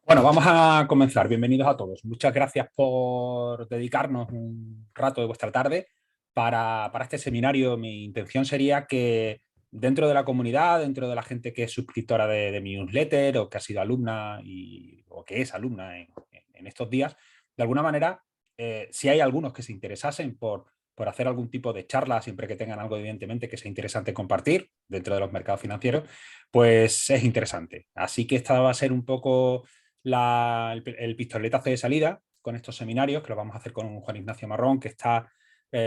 Bueno, vamos a comenzar. Bienvenidos a todos. Muchas gracias por dedicarnos un rato de vuestra tarde para este seminario. Mi intención sería que dentro de la comunidad, dentro de la gente que es suscriptora de mi newsletter o que ha sido alumna o que es alumna en estos días, de alguna manera, si hay algunos que se interesasen por hacer algún tipo de charla, siempre que tengan algo evidentemente que sea interesante compartir dentro de los mercados financieros, pues es interesante. Así que esta va a ser un poco el pistoletazo de salida con estos seminarios, que lo vamos a hacer con Juan Ignacio Marrón, que está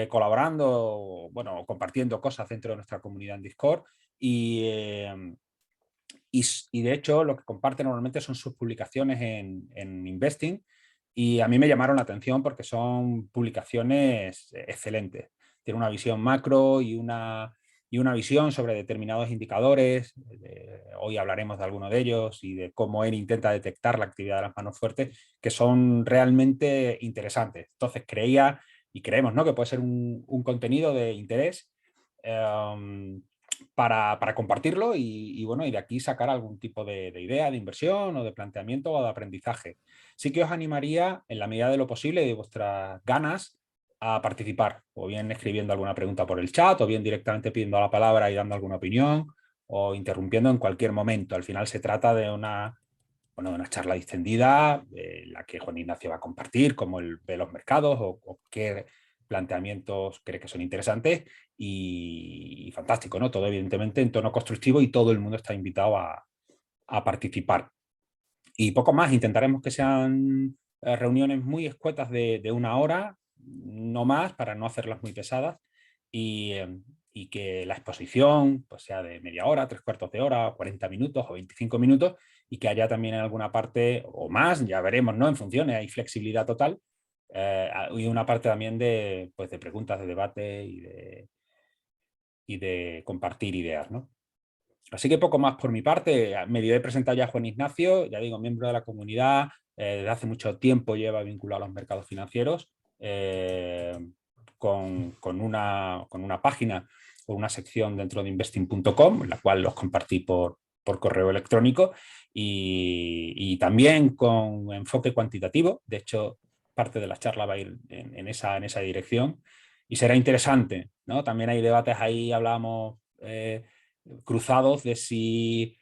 colaborando, bueno, compartiendo cosas dentro de nuestra comunidad en Discord y de hecho lo que comparte normalmente son sus publicaciones en Investing y a mí me llamaron la atención porque son publicaciones excelentes. Tiene una visión macro y una visión sobre determinados indicadores. Hoy hablaremos de alguno de ellos y de cómo él intenta detectar la actividad de las manos fuertes, que son realmente interesantes. Entonces creía y creemos, ¿no?, que puede ser un contenido de interés para compartirlo bueno, y de aquí sacar algún tipo de idea, de inversión o de planteamiento o de aprendizaje. Sí que os animaría, en la medida de lo posible, de vuestras ganas, a participar, o bien escribiendo alguna pregunta por el chat, o bien directamente pidiendo la palabra y dando alguna opinión, o interrumpiendo en cualquier momento. Al final se trata de bueno, de una charla distendida, en la que Juan Ignacio va a compartir cómo él ve los mercados o qué planteamientos cree que son interesantes y fantástico, ¿no? Todo evidentemente en tono constructivo y todo el mundo está invitado a participar. Y poco más, intentaremos que sean reuniones muy escuetas de una hora, no más, para no hacerlas muy pesadas y que la exposición pues, sea de media hora, tres cuartos de hora, 40 minutos o 25 minutos y que haya también en alguna parte o más, ya veremos, ¿no? En función, hay flexibilidad total y una parte también pues, de preguntas, de debate y de compartir ideas, ¿no? Así que poco más por mi parte. Medio he presentado ya a Juan Ignacio, ya digo, miembro de la comunidad, desde hace mucho tiempo lleva vinculado a los mercados financieros, con una página o una sección dentro de investing.com, en la cual los compartí por correo electrónico, y también con enfoque cuantitativo. De hecho, parte de la charla va a ir en esa dirección y será interesante, ¿no? También hay debates ahí, hablábamos cruzados de si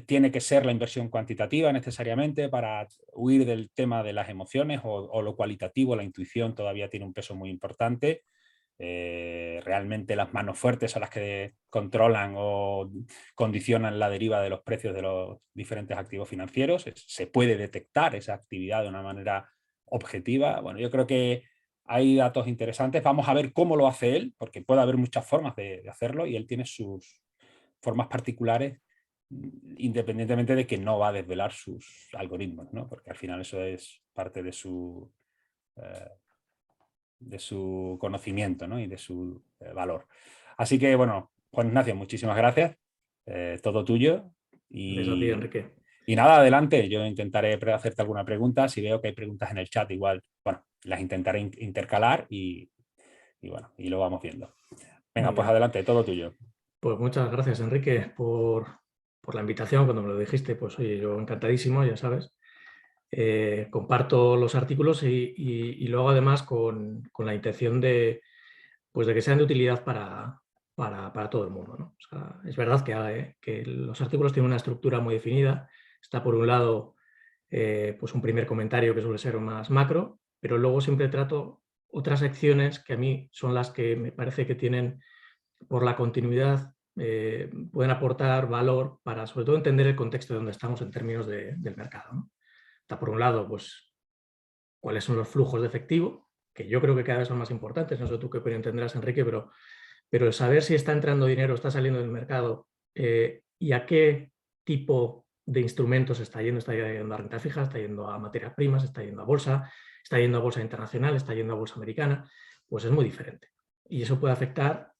tiene que ser la inversión cuantitativa necesariamente para huir del tema de las emociones o lo cualitativo, la intuición todavía tiene un peso muy importante. Realmente las manos fuertes son las que controlan o condicionan la deriva de los precios de los diferentes activos financieros. Se puede detectar esa actividad de una manera objetiva. Bueno, yo creo que hay datos interesantes. Vamos a ver cómo lo hace él, porque puede haber muchas formas de hacerlo y él tiene sus formas particulares, independientemente de que no va a desvelar sus algoritmos, ¿no? Porque al final eso es parte eh, de su conocimiento, ¿no? Y de su valor. Así que, bueno, Juan Ignacio, muchísimas gracias. Todo tuyo. Gracias a ti, Enrique. Y nada, adelante. Yo intentaré hacerte alguna pregunta. Si veo que hay preguntas en el chat, igual, bueno, las intentaré intercalar y bueno, y lo vamos viendo. Muy Venga, pues bien. adelante, todo tuyo. Pues muchas gracias, Enrique, por la invitación. Cuando me lo dijiste, pues oye, yo encantadísimo, ya sabes. Comparto los artículos y luego además con la intención pues de que sean de utilidad para todo el mundo, ¿no? O sea, es verdad que los artículos tienen una estructura muy definida. Está por un lado pues un primer comentario que suele ser más macro, pero luego siempre trato otras secciones que a mí son las que me parece que tienen, por la continuidad, pueden aportar valor para sobre todo entender el contexto de donde estamos en términos del mercado, ¿no? Está por un lado, pues, cuáles son los flujos de efectivo, que yo creo que cada vez son más importantes, no sé tú qué opinión tendrás, Enrique, pero el saber si está entrando dinero, está saliendo del mercado y a qué tipo de instrumentos está yendo a renta fija, está yendo a materias primas, está yendo a bolsa, está yendo a bolsa internacional, está yendo a bolsa americana, pues es muy diferente. Y eso puede afectar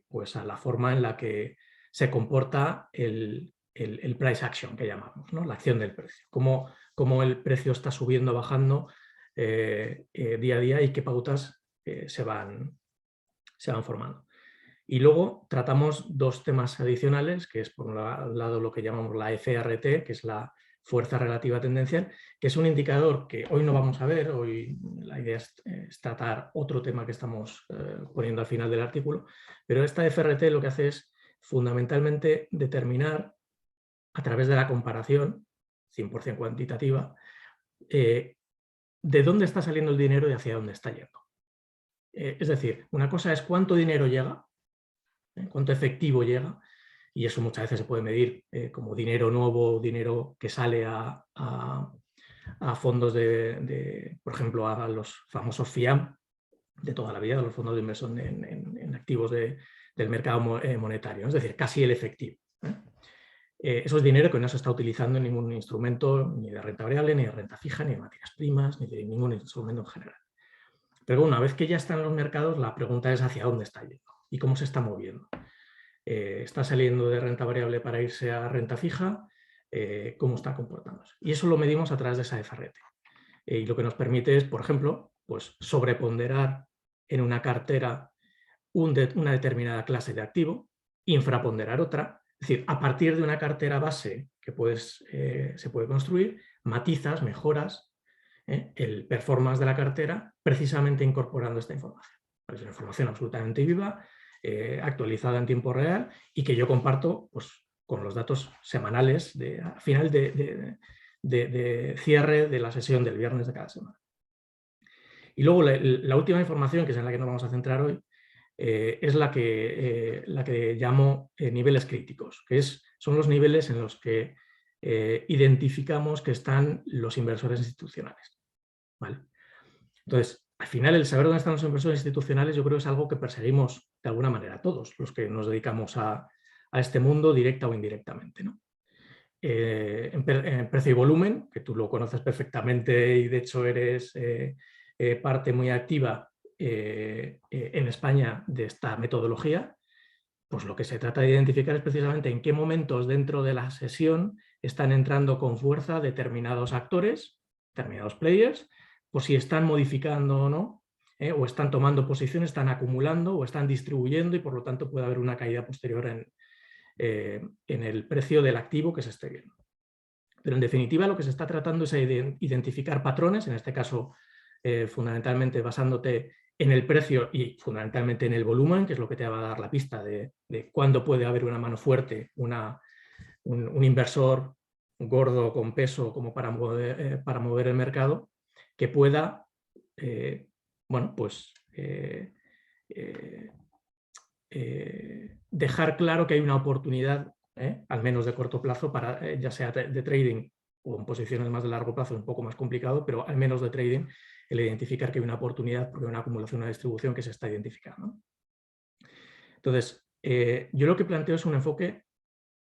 pues a la forma en la que se comporta el price action que llamamos, ¿no? La acción del precio. Cómo el precio está subiendo, bajando día a día y qué pautas se van formando. Y luego tratamos dos temas adicionales, que es por un lado lo que llamamos la FRT, que es la fuerza relativa tendencial, que es un indicador que hoy no vamos a ver. Hoy la idea es tratar otro tema que estamos poniendo al final del artículo, pero esta FRT lo que hace es fundamentalmente determinar, a través de la comparación 100% cuantitativa, de dónde está saliendo el dinero y hacia dónde está yendo. Es decir, una cosa es cuánto dinero llega, cuánto efectivo llega, y eso muchas veces se puede medir como dinero nuevo, dinero que sale a fondos por ejemplo, a los famosos FIAM de toda la vida, los fondos de inversión en activos del mercado monetario, es decir, casi el efectivo. Eso es dinero que no se está utilizando en ningún instrumento, ni de renta variable, ni de renta fija, ni de materias primas, ni de ningún instrumento en general. Pero una vez que ya están en los mercados, la pregunta es hacia dónde está yendo y cómo se está moviendo. ¿Está saliendo de renta variable para irse a renta fija? ¿Cómo está comportándose? Y eso lo medimos a través de esa FRT. Y lo que nos permite es, por ejemplo, pues sobreponderar en una cartera una determinada clase de activo, infraponderar otra. Es decir, a partir de una cartera base que se puede construir, matizas, mejoras el performance de la cartera precisamente incorporando esta información. Es una información absolutamente viva, actualizada en tiempo real y que yo comparto pues, con los datos semanales al final de cierre de la sesión del viernes de cada semana. Y luego la última información, que es en la que nos vamos a centrar hoy, es la que llamo niveles críticos, que son los niveles en los que identificamos que están los inversores institucionales. ¿Vale? Entonces, al final, el saber dónde están los inversores institucionales yo creo que es algo que perseguimos de alguna manera todos los que nos dedicamos a este mundo, directa o indirectamente, ¿no? En precio y volumen, que tú lo conoces perfectamente y de hecho eres parte muy activa en España de esta metodología, pues lo que se trata de identificar es precisamente en qué momentos dentro de la sesión están entrando con fuerza determinados actores, determinados players, por si están modificando o no, o están tomando posiciones, están acumulando o están distribuyendo y por lo tanto puede haber una caída posterior en el precio del activo que se esté viendo. Pero en definitiva lo que se está tratando es de identificar patrones, en este caso fundamentalmente basándote en el precio y fundamentalmente en el volumen, que es lo que te va a dar la pista de cuándo puede haber una mano fuerte, un inversor gordo con peso como para mover el mercado, que pueda bueno, pues, dejar claro que hay una oportunidad, al menos de corto plazo, para, ya sea de trading o en posiciones más de largo plazo, un poco más complicado, pero al menos de trading, el identificar que hay una oportunidad porque hay una acumulación, una distribución que se está identificando. Entonces, yo lo que planteo es un enfoque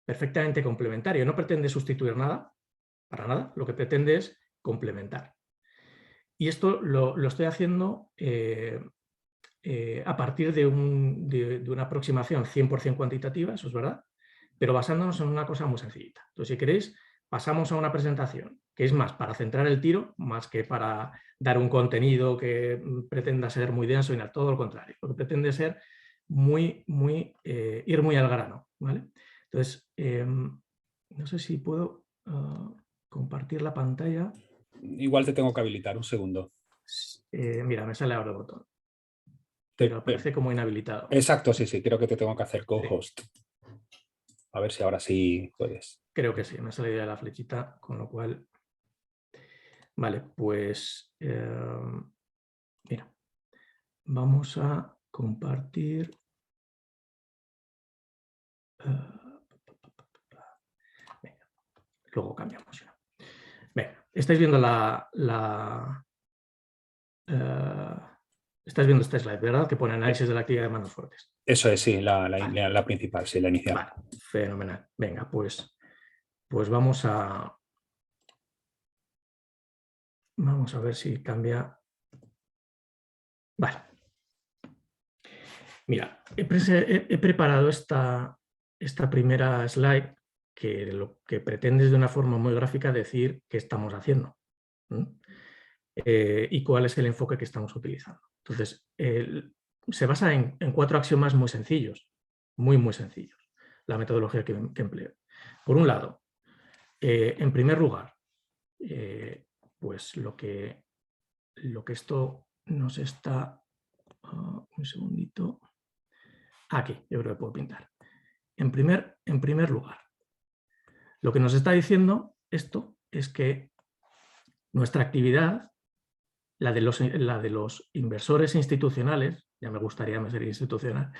perfectamente complementario. No pretende sustituir nada, para nada, lo que pretende es complementar. Y esto lo estoy haciendo a partir de una aproximación 100% cuantitativa, eso es verdad, pero basándonos en una cosa muy sencillita. Entonces, si queréis, pasamos a una presentación que es más para centrar el tiro, más que para dar un contenido que pretenda ser muy denso y nada, todo lo contrario. Lo que pretende ser ir muy al grano, ¿vale? Entonces, no sé si puedo compartir la pantalla. Igual te tengo que habilitar, un segundo. Mira, me sale ahora el botón. Pero aparece como inhabilitado. Exacto, sí, creo que te tengo que hacer co-host. Sí. A ver si ahora sí puedes. Creo que sí, me ha salido ya la flechita, con lo cual... Vale, pues... mira, vamos a compartir... venga, luego cambiamos. Venga, estáis viendo estáis viendo este slide, ¿verdad? Que pone análisis de la actividad de manos fuertes. Eso es, sí, la principal, sí, la inicial. Vale, fenomenal. Venga, pues vamos a ver si cambia. Vale. Mira, he preparado esta primera slide que lo que pretende es de una forma muy gráfica decir qué estamos haciendo y cuál es el enfoque que estamos utilizando. Entonces, se basa en 4 axiomas muy sencillos, muy sencillos, la metodología que empleo. Por un lado, en primer lugar, pues lo que esto nos está... un segundito. Aquí, yo creo que puedo pintar. En primer lugar, lo que nos está diciendo esto es que nuestra actividad, la de los inversores institucionales, ya me gustaría ser institucional,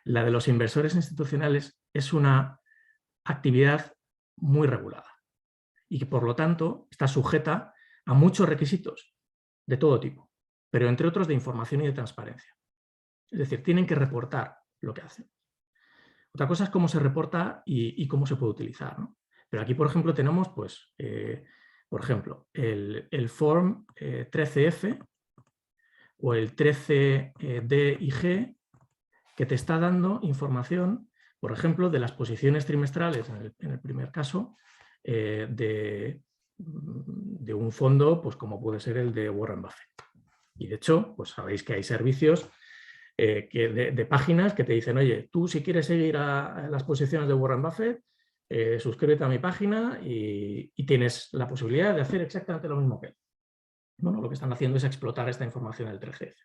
la de los inversores institucionales es una actividad muy regulada y que por lo tanto está sujeta a muchos requisitos de todo tipo, pero entre otros de información y de transparencia. Es decir, tienen que reportar lo que hacen. Otra cosa es cómo se reporta y cómo se puede utilizar, ¿no? Pero aquí, por ejemplo, tenemos, pues, por ejemplo, el Form 13F o el 13D y G, que te está dando información, por ejemplo, de las posiciones trimestrales, en el primer caso, de un fondo, pues como puede ser el de Warren Buffett. Y de hecho, pues sabéis que hay servicios de páginas que te dicen, oye, tú si quieres seguir a las posiciones de Warren Buffett, suscríbete a mi página y tienes la posibilidad de hacer exactamente lo mismo que él. Bueno, lo que están haciendo es explotar esta información del 13F.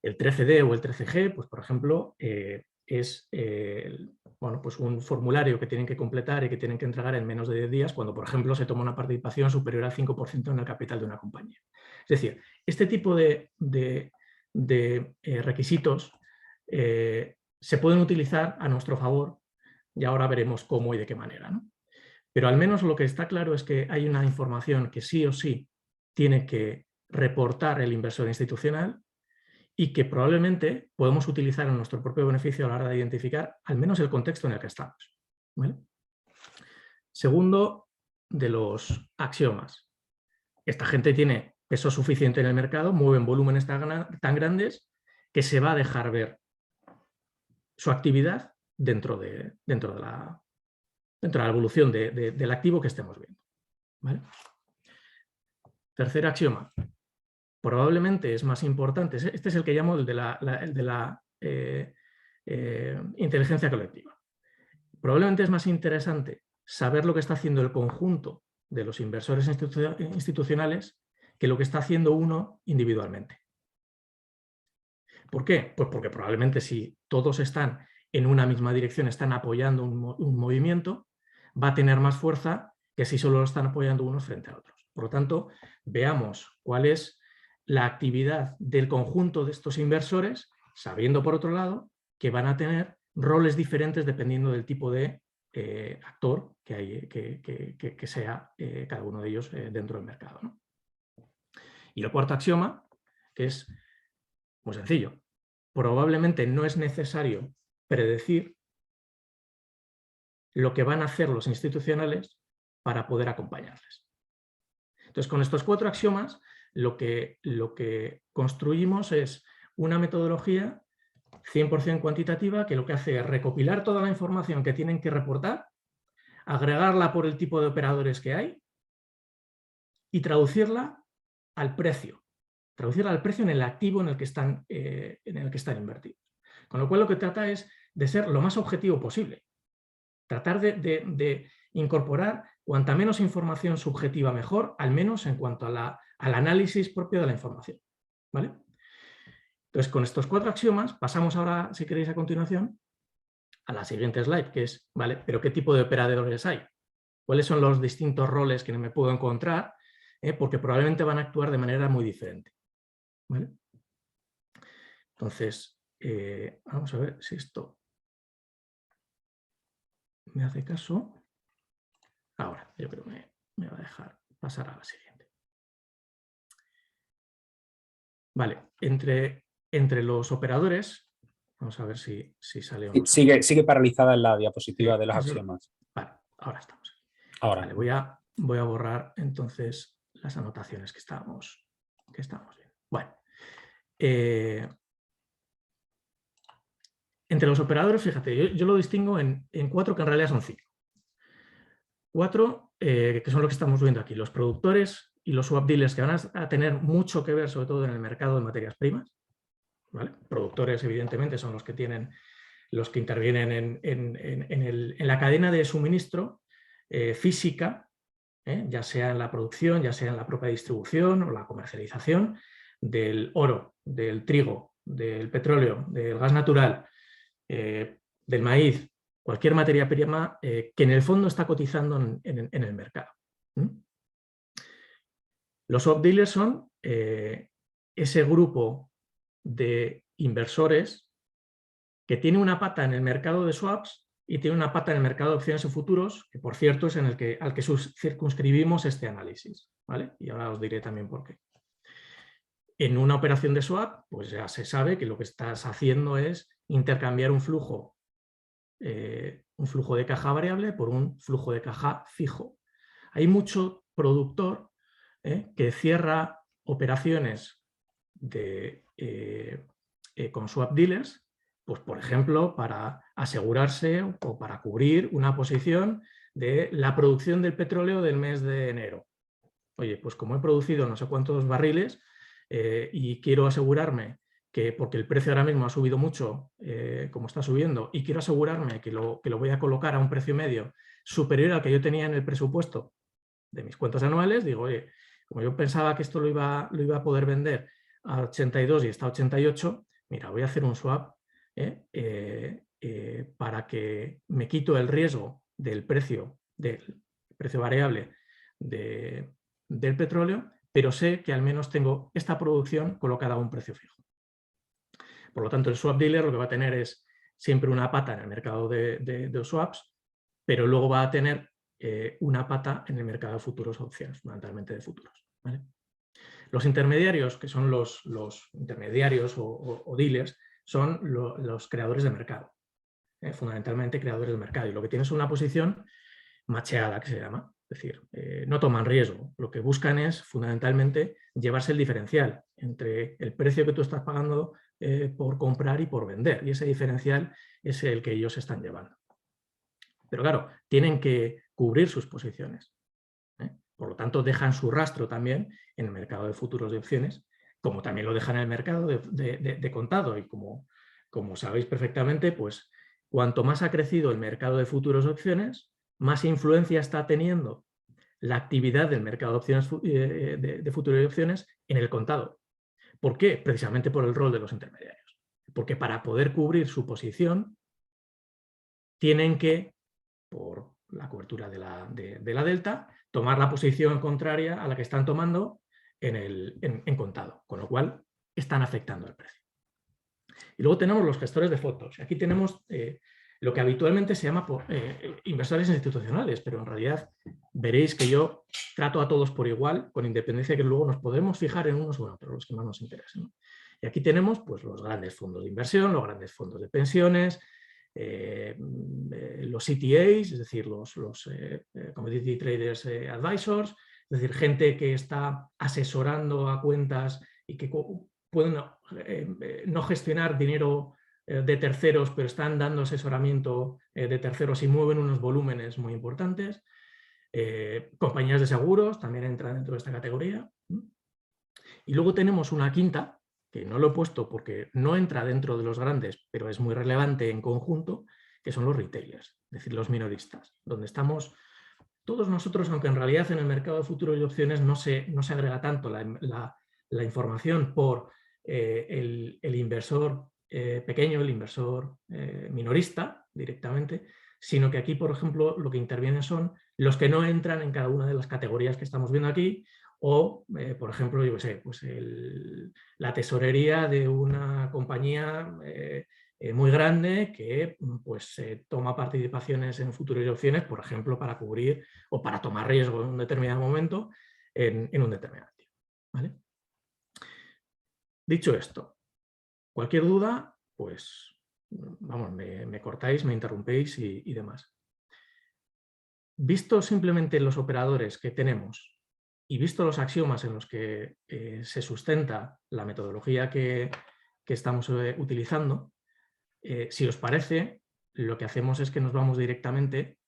El 13D o el 13G, pues por ejemplo, es bueno, pues un formulario que tienen que completar y que tienen que entregar en menos de 10 días cuando, por ejemplo, se toma una participación superior al 5% en el capital de una compañía. Es decir, este tipo de requisitos se pueden utilizar a nuestro favor y ahora veremos cómo y de qué manera, ¿no? Pero al menos lo que está claro es que hay una información que sí o sí tiene que reportar el inversor institucional y que probablemente podemos utilizar en nuestro propio beneficio a la hora de identificar al menos el contexto en el que estamos, ¿vale? Segundo de los axiomas. Esta gente tiene peso suficiente en el mercado, mueven volúmenes tan grandes que se va a dejar ver su actividad dentro de la evolución del activo que estemos viendo, ¿vale? Tercer axioma. Probablemente es más importante, este es el que llamo el de la inteligencia colectiva. Probablemente es más interesante saber lo que está haciendo el conjunto de los inversores institucionales que lo que está haciendo uno individualmente. ¿Por qué? Pues porque probablemente si todos están en una misma dirección, están apoyando un movimiento, va a tener más fuerza que si solo lo están apoyando unos frente a otros. Por lo tanto, veamos cuál es la actividad del conjunto de estos inversores, sabiendo por otro lado que van a tener roles diferentes dependiendo del tipo de actor que sea cada uno de ellos dentro del mercado, ¿no? Y el cuarto axioma, que es muy sencillo. Probablemente no es necesario predecir lo que van a hacer los institucionales para poder acompañarles. Entonces, con estos cuatro axiomas, lo que construimos es una metodología 100% cuantitativa que lo que hace es recopilar toda la información que tienen que reportar, agregarla por el tipo de operadores que hay y traducirla al precio. Traducirla al precio en el activo en el que están invertidos. Con lo cual lo que trata es de ser lo más objetivo posible. Tratar de incorporar cuanta menos información subjetiva mejor, al menos en cuanto al análisis propio de la información, ¿vale? Entonces, con estos cuatro axiomas, pasamos ahora, si queréis a continuación, a la siguiente slide, que es, ¿vale? ¿Pero qué tipo de operadores hay? ¿Cuáles son los distintos roles que me puedo encontrar? Porque probablemente van a actuar de manera muy diferente, ¿vale? Entonces, vamos a ver si esto me hace caso. Ahora, yo creo que me va a dejar pasar a la siguiente. Vale, entre los operadores, vamos a ver si sale o no. Sigue paralizada en la diapositiva Sí, de los axiomas. Vale, ahora estamos. Ahora. Vale, voy a borrar entonces las anotaciones que estamos viendo. Bueno, entre los operadores, fíjate, yo lo distingo en cuatro que en realidad son 5. 4 que son lo que estamos viendo aquí, los productores y los swap dealers que van a tener mucho que ver sobre todo en el mercado de materias primas, ¿vale? Productores evidentemente son los que intervienen en la cadena de suministro física ya sea en la producción, ya sea en la propia distribución o la comercialización del oro, del trigo, del petróleo, del gas natural, del maíz, cualquier materia prima que en el fondo está cotizando en el mercado. Los swap dealers son ese grupo de inversores que tiene una pata en el mercado de swaps y tiene una pata en el mercado de opciones y futuros, que por cierto es al que circunscribimos este análisis, ¿vale? Y ahora os diré también por qué. En una operación de swap, pues ya se sabe que lo que estás haciendo es intercambiar un flujo de caja variable por un flujo de caja fijo. Hay mucho productor que cierra operaciones con swap dealers, pues por ejemplo, para asegurarse o para cubrir una posición de la producción del petróleo del mes de enero. Oye, pues como he producido no sé cuántos barriles y quiero asegurarme que, porque el precio ahora mismo ha subido mucho, como está subiendo, y quiero asegurarme que lo voy a colocar a un precio medio superior al que yo tenía en el presupuesto de mis cuentas anuales, digo, oye, como yo pensaba que esto lo iba a poder vender a 82 y está a 88, mira, voy a hacer un swap para que me quito el riesgo del precio variable del petróleo, pero sé que al menos tengo esta producción colocada a un precio fijo. Por lo tanto, el swap dealer lo que va a tener es siempre una pata en el mercado de swaps, pero luego va a tener una pata en el mercado de futuros opciones, fundamentalmente de futuros, ¿vale? Los intermediarios, que son los intermediarios o dealers, son los creadores de mercado, fundamentalmente creadores de mercado, y lo que tienen es una posición macheada, que se llama, es decir, no toman riesgo, lo que buscan es fundamentalmente llevarse el diferencial entre el precio que tú estás pagando por comprar y por vender, y ese diferencial es el que ellos están llevando. Pero claro, tienen que cubrir sus posiciones. Por lo tanto, dejan su rastro también en el mercado de futuros de opciones, como también lo dejan en el mercado de contado. Y como sabéis perfectamente, pues cuanto más ha crecido el mercado de futuros de opciones, más influencia está teniendo la actividad del mercado de opciones de futuros de opciones en el contado. ¿Por qué? Precisamente por el rol de los intermediarios. Porque para poder cubrir su posición, tienen que, por la cobertura de la delta, tomar la posición contraria a la que están tomando en contado, con lo cual están afectando el precio. Y luego tenemos los gestores de fotos. Aquí tenemos lo que habitualmente se llama inversores institucionales, pero en realidad veréis que yo trato a todos por igual, con independencia de que luego nos podremos fijar en unos u otros, los que más nos interesen, ¿no? Y aquí tenemos pues, los grandes fondos de inversión, los grandes fondos de pensiones, los CTAs, es decir, los Commodity Traders Advisors, es decir, gente que está asesorando a cuentas y que pueden no gestionar dinero de terceros, pero están dando asesoramiento de terceros y mueven unos volúmenes muy importantes. Compañías de seguros también entran dentro de esta categoría. Y luego tenemos una quinta, que no lo he puesto porque no entra dentro de los grandes, pero es muy relevante en conjunto, que son los retailers, es decir, los minoristas, donde estamos todos nosotros, aunque en realidad en el mercado de futuros y opciones no se agrega tanto la información por el inversor pequeño, el inversor minorista directamente, sino que aquí, por ejemplo, lo que intervienen son los que no entran en cada una de las categorías que estamos viendo aquí, o, por ejemplo, yo qué sé, pues la tesorería de una compañía muy grande que pues, toma participaciones en futuros y opciones, por ejemplo, para cubrir o para tomar riesgo en un determinado momento en un determinado activo, ¿vale? Dicho esto, cualquier duda, pues vamos, me cortáis, me interrumpéis y demás. Visto simplemente los operadores que tenemos y visto los axiomas en los que se sustenta la metodología que estamos utilizando, si os parece, lo que hacemos es que nos vamos directamente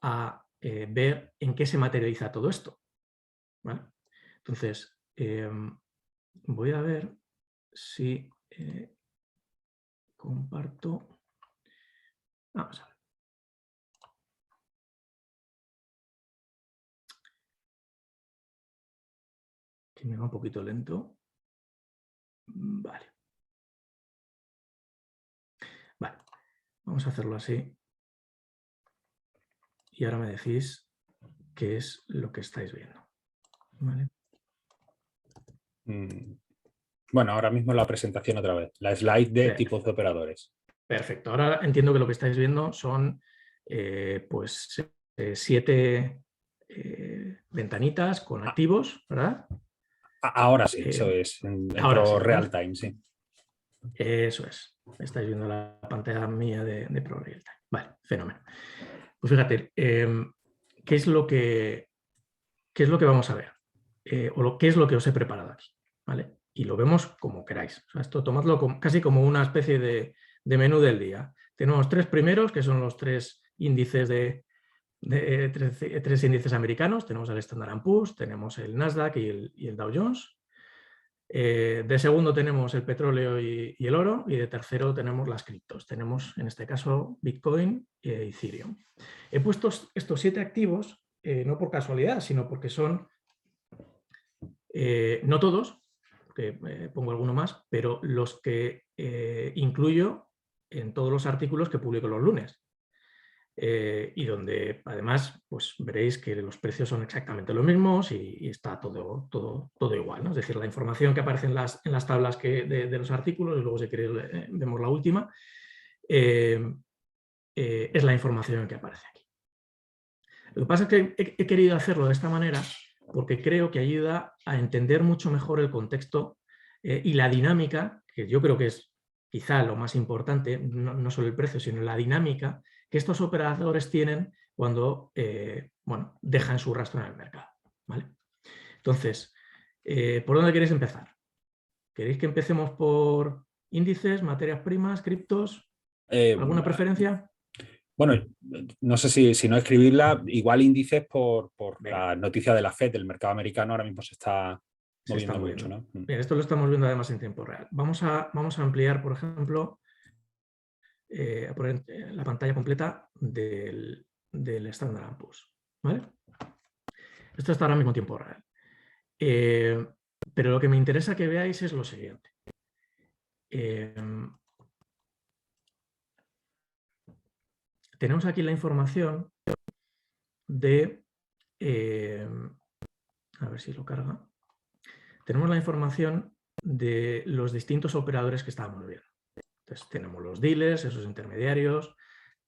a ver en qué se materializa todo esto, ¿vale? Entonces, voy a ver si comparto. Vamos a ver. que me va un poquito lento. Vale. Vale, vamos a hacerlo así. Y ahora me decís qué es lo que estáis viendo. ¿Vale? Bueno, ahora mismo la presentación otra vez. La slide de tipos de operadores. Perfecto. Ahora entiendo que lo que estáis viendo son pues 7 ventanitas con activos, ¿verdad? Ahora sí, eso es. En Ahora sí, Pro ¿verdad? Real Time, sí. Eso es. Estáis viendo la pantalla mía de Pro Real Time. Vale, fenómeno. Pues fíjate, ¿qué es lo que vamos a ver? ¿Qué es lo que os he preparado aquí? ¿Vale? Y lo vemos como queráis. O sea, esto tomadlo casi como una especie de menú del día. Tenemos 3 primeros, que son los 3 índices tres índices americanos. Tenemos el Standard & Poor's, tenemos el Nasdaq y el Dow Jones. De segundo tenemos el petróleo y el oro, y de tercero tenemos las criptos. Tenemos en este caso Bitcoin e Ethereum. He puesto estos 7 activos no por casualidad, sino porque son, no todos, porque pongo alguno más, pero los que incluyo en todos los artículos que publico los lunes. Y donde además pues veréis que los precios son exactamente los mismos y está todo igual, ¿no? Es decir, la información que aparece en las tablas de los artículos, y luego si queréis vemos la última, es la información que aparece aquí. Lo que pasa es que he querido hacerlo de esta manera porque creo que ayuda a entender mucho mejor el contexto y la dinámica, que yo creo que es quizá lo más importante, no solo el precio, sino la dinámica que estos operadores tienen cuando bueno, dejan su rastro en el mercado. ¿Vale? Entonces, ¿por dónde queréis empezar? ¿Queréis que empecemos por índices, materias primas, criptos? ¿Alguna preferencia? Bueno, no sé si no escribirla, igual índices por la noticia de la FED, del mercado americano ahora mismo se está moviendo mucho, ¿no? Bien, esto lo estamos viendo además en tiempo real. Vamos a ampliar, por ejemplo, a poner la pantalla completa del Standard & Poor's. ¿Vale? Esto está ahora mismo en tiempo real. Pero lo que me interesa que veáis es lo siguiente. Tenemos aquí la información de... a ver si lo carga. Tenemos la información de los distintos operadores que estábamos viendo. Entonces tenemos los dealers, esos intermediarios.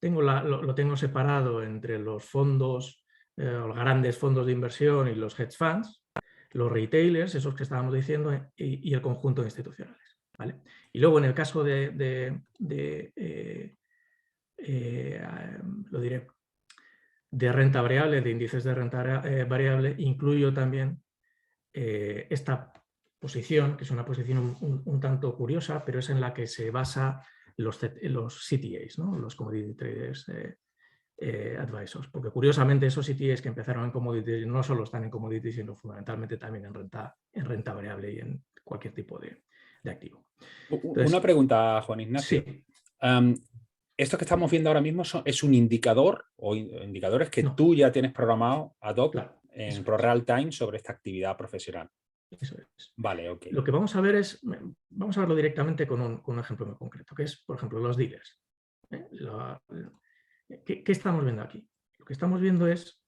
Lo tengo separado entre los fondos, los grandes fondos de inversión y los hedge funds, los retailers, esos que estábamos diciendo, y el conjunto de institucionales. ¿Vale? Y luego en el caso lo diré, de renta variable, de índices de renta variable, incluyo también esta posición, que es una posición un tanto curiosa, pero es en la que se basa los CTAs, ¿no? Los Commodity Traders Advisors, porque curiosamente esos CTAs que empezaron en commodities no solo están en commodities, sino fundamentalmente también en renta variable y en cualquier tipo de activo. Entonces, una pregunta, Juan Ignacio. Sí. ¿Esto que estamos viendo ahora mismo es un indicador o indicadores que tú ya tienes programado ad hoc en Pro Real Time sobre esta actividad profesional? Eso es. Vale, ok. Lo que vamos a ver es, vamos a verlo directamente con un ejemplo muy concreto, que es, por ejemplo, los dealers. ¿Qué estamos viendo aquí? Lo que estamos viendo es,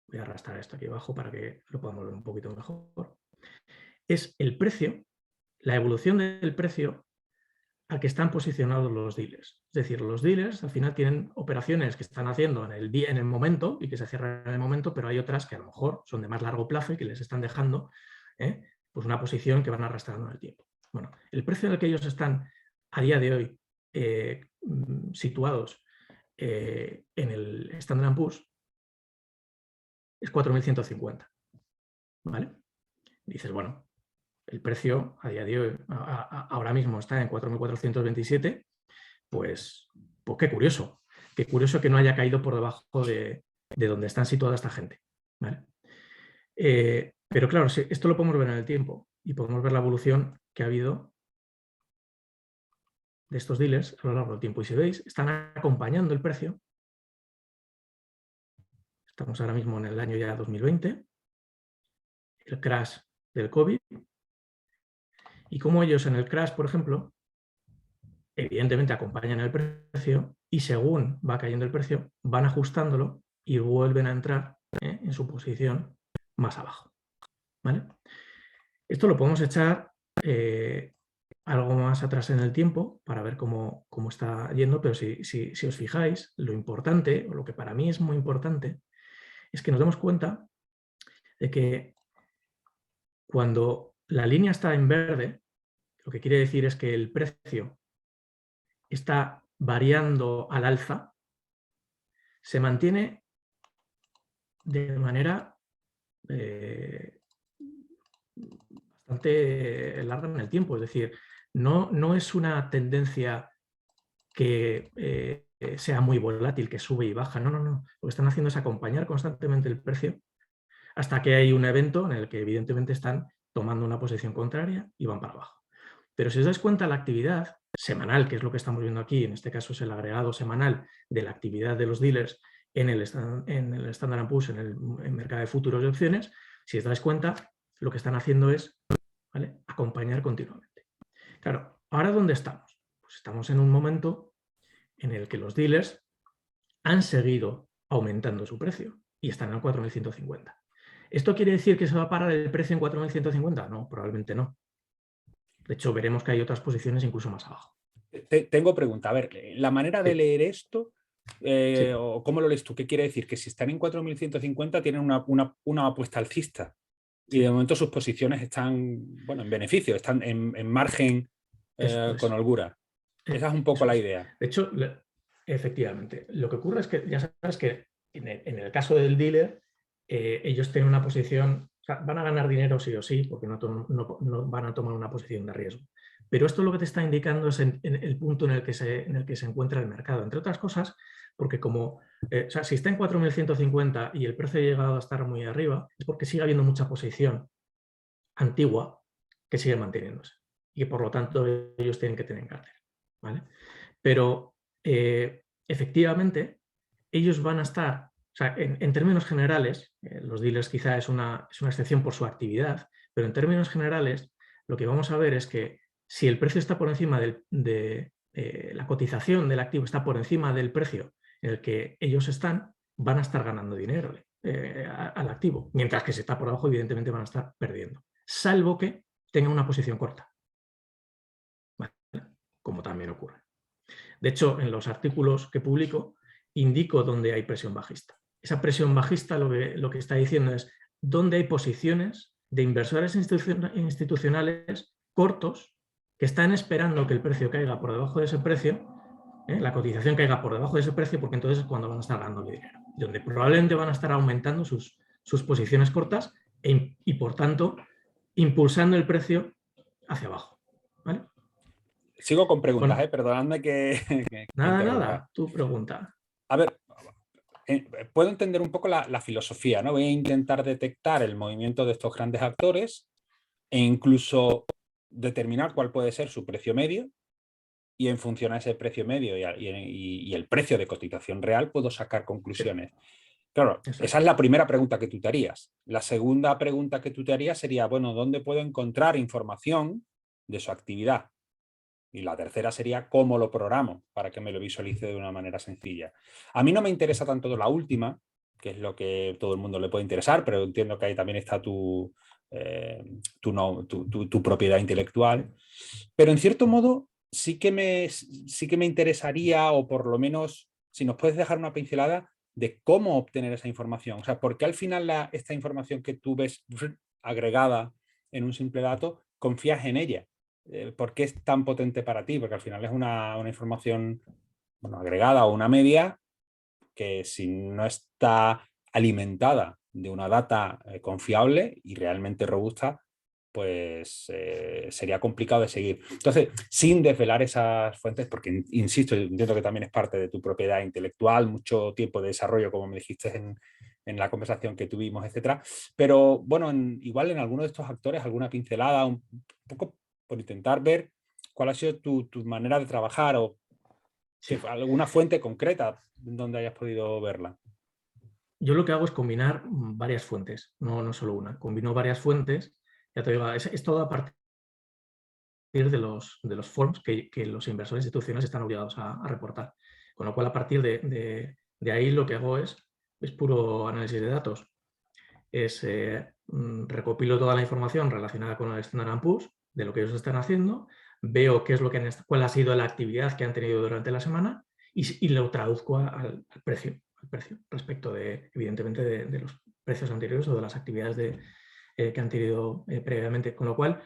voy a arrastrar esto aquí abajo para que lo podamos ver un poquito mejor, es el precio, la evolución del precio a que están posicionados los dealers. Es decir, los dealers al final tienen operaciones que están haciendo en el día, en el momento, y que se cierran en el momento, pero hay otras que a lo mejor son de más largo plazo y que les están dejando pues una posición que van arrastrando en el tiempo. Bueno, el precio en el que ellos están a día de hoy situados en el Standard & Poor's es 4.150. ¿Vale? Dices, bueno, el precio a día de hoy, ahora mismo está en 4.427, pues qué curioso. Qué curioso que no haya caído por debajo de donde están situada esta gente. ¿Vale? Pero claro, esto lo podemos ver en el tiempo y podemos ver la evolución que ha habido de estos dealers a lo largo del tiempo. Y si veis, están acompañando el precio. Estamos ahora mismo en el año ya 2020. El crash del COVID y cómo ellos en el crash, por ejemplo, evidentemente acompañan el precio y según va cayendo el precio, van ajustándolo y vuelven a entrar en su posición más abajo. ¿Vale? Esto lo podemos echar algo más atrás en el tiempo para ver cómo está yendo, pero si os fijáis, lo importante, o lo que para mí es muy importante, es que nos demos cuenta de que cuando la línea está en verde, lo que quiere decir es que el precio está variando al alza, se mantiene de manera bastante larga en el tiempo. Es decir, no es una tendencia que sea muy volátil, que sube y baja. No. Lo que están haciendo es acompañar constantemente el precio hasta que hay un evento en el que evidentemente están tomando una posición contraria y van para abajo. Pero si os dais cuenta, la actividad semanal, que es lo que estamos viendo aquí, en este caso es el agregado semanal de la actividad de los dealers en el Standard & Poor's, en el mercado de futuros y opciones, si os dais cuenta, lo que están haciendo es, ¿vale?, acompañar continuamente. Claro, ¿ahora dónde estamos? Pues estamos en un momento en el que los dealers han seguido aumentando su precio y están en 4.150. ¿Esto quiere decir que se va a parar el precio en 4.150? No, probablemente no. De hecho, veremos que hay otras posiciones incluso más abajo. Tengo pregunta. A ver, la manera de leer esto, Sí. o cómo lo lees tú, ¿qué quiere decir? Que si están en 4.150 tienen una apuesta alcista y de momento sus posiciones están, bueno, en beneficio, están en margen Eso con es. holgura. Esa es un poco Eso la es. idea. De hecho, efectivamente, lo que ocurre es que ya sabes que en el caso del dealer, ellos tienen una posición, o sea, van a ganar dinero sí o sí, porque no van a tomar una posición de riesgo. Pero esto lo que te está indicando es en el punto en el que se encuentra el mercado. Entre otras cosas, porque como, o sea, si está en 4.150 y el precio ha llegado a estar muy arriba, es porque sigue habiendo mucha posición antigua que sigue manteniéndose y que por lo tanto ellos tienen que tener en cartera. ¿Vale? Pero efectivamente ellos van a estar, o sea, en términos generales, los dealers quizá es una excepción por su actividad, pero en términos generales lo que vamos a ver es que si el precio está por encima de la cotización del activo está por encima del precio en el que ellos están, van a estar ganando dinero al activo, mientras que si está por abajo evidentemente van a estar perdiendo, salvo que tengan una posición corta, ¿vale?, como también ocurre. De hecho, en los artículos que publico, indico dónde hay presión bajista. Esa presión bajista lo que está diciendo es dónde hay posiciones de inversores institucionales cortos que están esperando que el precio caiga por debajo de ese precio, la cotización caiga por debajo de ese precio, porque entonces es cuando van a estar ganando dinero. Donde probablemente van a estar aumentando sus posiciones cortas y, por tanto, impulsando el precio hacia abajo. ¿Vale? Sigo con preguntas, Bueno, perdonadme que interrumpa. nada, tu pregunta. A ver, puedo entender un poco la filosofía, ¿no? Voy a intentar detectar el movimiento de estos grandes actores e incluso determinar cuál puede ser su precio medio, y en función a ese precio medio y el precio de cotización real puedo sacar conclusiones. Claro, esa es la primera pregunta que tú te harías. La segunda pregunta que tú te harías sería, bueno, ¿dónde puedo encontrar información de su actividad? Y la tercera sería cómo lo programo para que me lo visualice de una manera sencilla. A mí no me interesa tanto la última, que es lo que todo el mundo le puede interesar, pero entiendo que ahí también está tu propiedad intelectual. Pero en cierto modo sí que me interesaría, o por lo menos si nos puedes dejar una pincelada de cómo obtener esa información. O sea, ¿por qué al final esta información que tú ves agregada en un simple dato, confías en ella? ¿Por qué es tan potente para ti? Porque al final es una información, bueno, agregada o una media que si no está alimentada de una data confiable y realmente robusta, pues sería complicado de seguir. Entonces, sin desvelar esas fuentes, porque insisto, entiendo que también es parte de tu propiedad intelectual, mucho tiempo de desarrollo, como me dijiste en la conversación que tuvimos, etcétera. Pero bueno, igual en alguno de estos actores, alguna pincelada, un poco por intentar ver cuál ha sido tu manera de trabajar, o Sí. alguna fuente concreta donde hayas podido verla. Yo lo que hago es combinar varias fuentes, no solo una. Combino varias fuentes ya te digo, es todo a partir de los forms que los inversores institucionales están obligados a reportar. Con lo cual, a partir de ahí, lo que hago es puro análisis de datos. Recopilo toda la información relacionada con el Standard & Poor's, de lo que ellos están haciendo, veo cuál ha sido la actividad que han tenido durante la semana y lo traduzco al precio respecto evidentemente, de los precios anteriores o de las actividades que han tenido previamente. Con lo cual,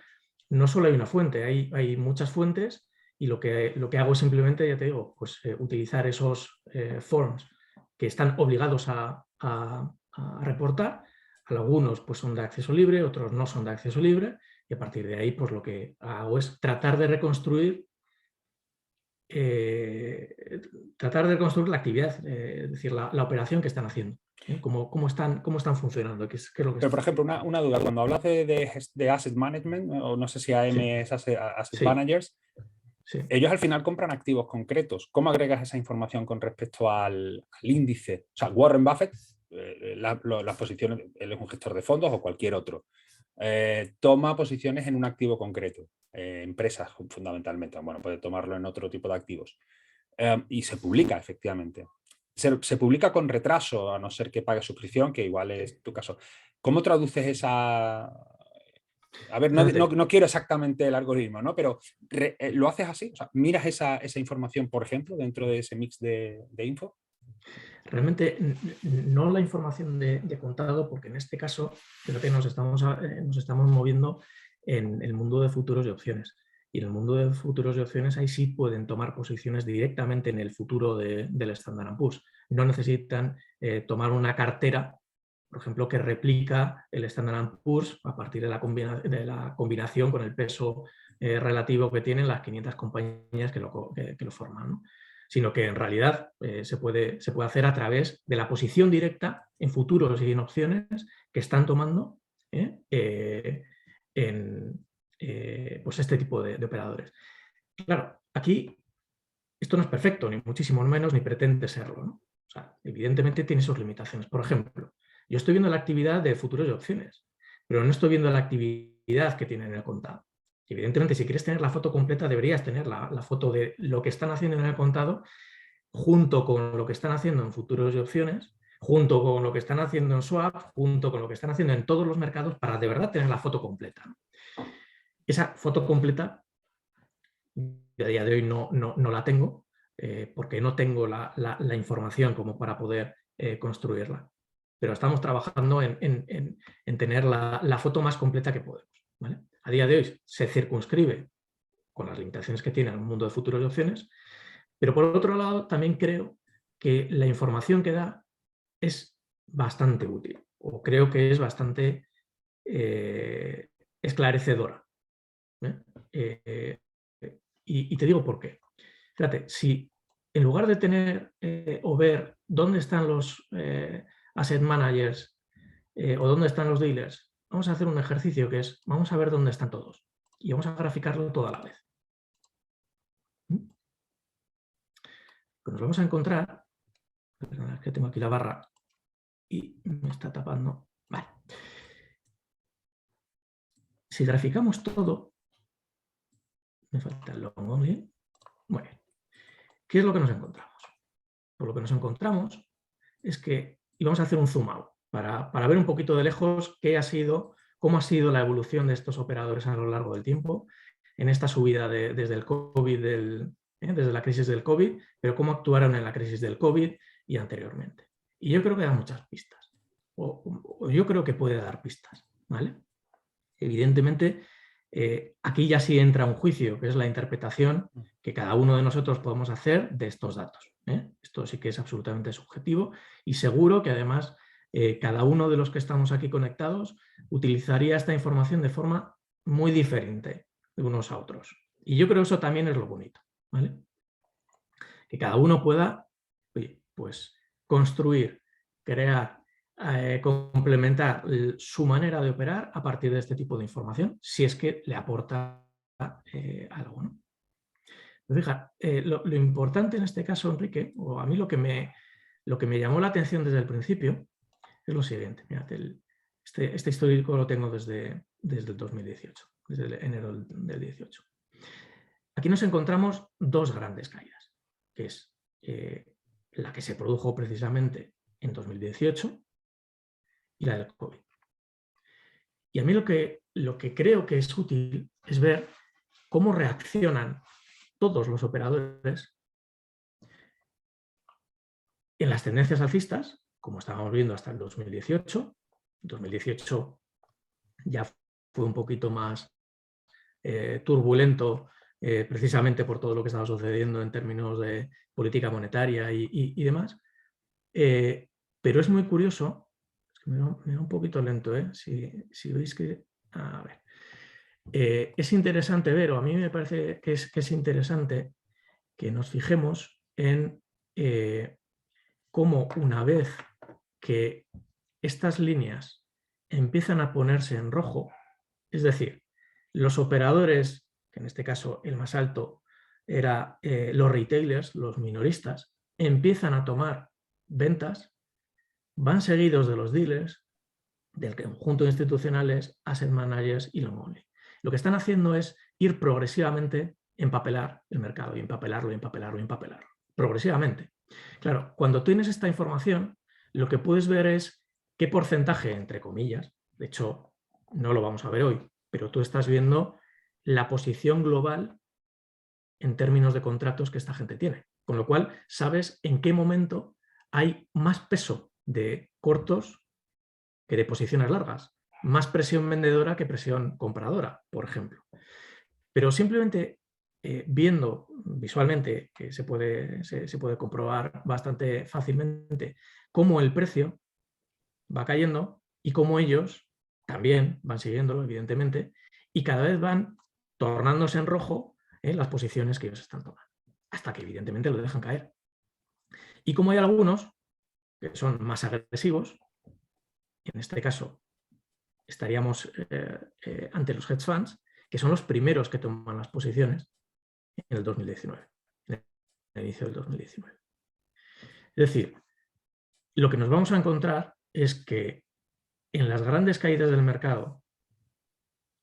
no solo hay una fuente, hay muchas fuentes, y lo que hago es simplemente, ya te digo, pues utilizar esos forms que están obligados a reportar. Algunos pues son de acceso libre, otros no son de acceso libre, y a partir de ahí pues lo que hago es tratar de reconstruir la actividad, es decir, la operación que están haciendo, cómo están funcionando, qué es lo que Pero, por están ejemplo, haciendo. una duda. Cuando hablas de asset management, o no sé si AM Sí, es asset sí, managers, sí. ellos al final compran activos concretos. ¿Cómo agregas esa información con respecto al índice? O sea, Warren Buffett, las posiciones, él es un gestor de fondos o cualquier otro, toma posiciones en un activo concreto, empresas fundamentalmente. Bueno, puede tomarlo en otro tipo de activos. Y se publica, efectivamente. Se publica con retraso, a no ser que pague suscripción, que igual es tu caso. ¿Cómo traduces esa...? A ver, no quiero exactamente el algoritmo, ¿no? Pero ¿lo haces así? O sea, ¿miras esa información, por ejemplo, dentro de ese mix de info? Realmente no la información de contado, porque en este caso creo que nos estamos moviendo en el mundo de futuros y opciones. Y en el mundo de futuros y opciones ahí sí pueden tomar posiciones directamente en el futuro del Standard & Poor's. No necesitan tomar una cartera, por ejemplo, que replica el Standard & Poor's a partir de la combinación con el peso relativo que tienen las 500 compañías que lo forman, ¿no? Sino que en realidad se puede hacer a través de la posición directa en futuros y en opciones que están tomando pues este tipo de operadores. Claro, aquí esto no es perfecto, ni muchísimo menos, ni pretende serlo, ¿no? O sea, evidentemente tiene sus limitaciones. Por ejemplo, yo estoy viendo la actividad de futuros y opciones, pero no estoy viendo la actividad que tienen en el contado. Evidentemente, si quieres tener la foto completa, deberías tener la foto de lo que están haciendo en el contado junto con lo que están haciendo en futuros y opciones, junto con lo que están haciendo en swap, junto con lo que están haciendo en todos los mercados, para de verdad tener la foto completa. Esa foto completa, a día de hoy no la tengo, porque no tengo la información como para poder construirla. Pero estamos trabajando en tener la foto más completa que podemos, ¿vale? A día de hoy se circunscribe con las limitaciones que tiene el mundo de futuros y opciones, pero por otro lado también creo que la información que da es bastante útil, o creo que es bastante esclarecedora. Y te digo por qué. Fíjate, si en lugar de tener o ver dónde están los asset managers o dónde están los dealers, vamos a hacer un ejercicio que es, vamos a ver dónde están todos y vamos a graficarlo todo a la vez. Pues nos vamos a encontrar, perdón, es que tengo aquí la barra y me está tapando. Vale. Si graficamos todo, me falta el long only. Muy bien. ¿Qué es lo que nos encontramos? Pues lo que nos encontramos es que, y vamos a hacer un zoom out para ver un poquito de lejos cómo ha sido la evolución de estos operadores a lo largo del tiempo, en esta subida desde el COVID, desde la crisis del COVID, pero cómo actuaron en la crisis del COVID y anteriormente. Y yo creo que da muchas pistas, o yo creo que puede dar pistas, ¿vale? Evidentemente, aquí ya sí entra un juicio, que es la interpretación que cada uno de nosotros podemos hacer de estos datos. Esto sí que es absolutamente subjetivo y seguro que además cada uno de los que estamos aquí conectados utilizaría esta información de forma muy diferente de unos a otros. Y yo creo que eso también es lo bonito, ¿vale? Que cada uno pueda, oye, pues, construir, crear, complementar su manera de operar a partir de este tipo de información, si es que le aporta algo, ¿no? Fija, lo importante en este caso, Enrique, o a mí lo que me llamó la atención desde el principio, es lo siguiente. Mirad, Este histórico lo tengo desde el 2018, desde enero del 18. Aquí nos encontramos dos grandes caídas, que es la que se produjo precisamente en 2018 y la del COVID. Y a mí lo que creo que es útil es ver cómo reaccionan todos los operadores en las tendencias alcistas, como estábamos viendo hasta el 2018. 2018 ya fue un poquito más turbulento, precisamente por todo lo que estaba sucediendo en términos de política monetaria y demás. Pero es muy curioso, es que me da un poquito lento, si veis que... A ver. Es interesante ver, o a mí me parece que es interesante que nos fijemos en cómo una vez que estas líneas empiezan a ponerse en rojo, es decir, los operadores, que en este caso el más alto era los retailers, los minoristas, empiezan a tomar ventas, van seguidos de los dealers, del conjunto de institucionales, asset managers y long only. Lo que están haciendo es ir progresivamente empapelar el mercado y empapelarlo, progresivamente. Claro, cuando tienes esta información, lo que puedes ver es qué porcentaje, entre comillas, de hecho no lo vamos a ver hoy, pero tú estás viendo la posición global en términos de contratos que esta gente tiene. Con lo cual, sabes en qué momento hay más peso de cortos que de posiciones largas. Más presión vendedora que presión compradora, por ejemplo. Pero simplemente viendo visualmente, que se puede comprobar bastante fácilmente, cómo el precio va cayendo y cómo ellos también van siguiéndolo, evidentemente, y cada vez van tornándose en rojo las posiciones que ellos están tomando, hasta que evidentemente lo dejan caer. Y como hay algunos que son más agresivos, en este caso estaríamos ante los hedge funds, que son los primeros que toman las posiciones en el 2019, en el inicio del 2019. Es decir, lo que nos vamos a encontrar es que en las grandes caídas del mercado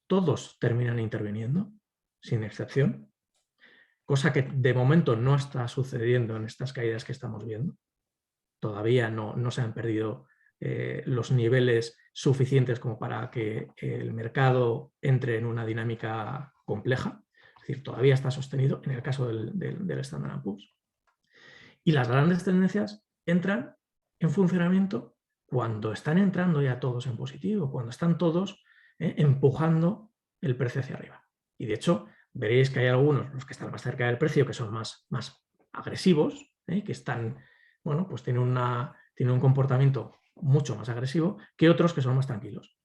todos terminan interviniendo, sin excepción, cosa que de momento no está sucediendo en estas caídas que estamos viendo. Todavía no se han perdido los niveles suficientes como para que el mercado entre en una dinámica compleja. Es decir, todavía está sostenido en el caso del Standard & Poor's. Y las grandes tendencias entran en funcionamiento cuando están entrando ya todos en positivo, cuando están todos empujando el precio hacia arriba. Y de hecho, veréis que hay algunos, los que están más cerca del precio, que son más agresivos, que están, bueno, pues tienen un comportamiento mucho más agresivo que otros que son más tranquilos.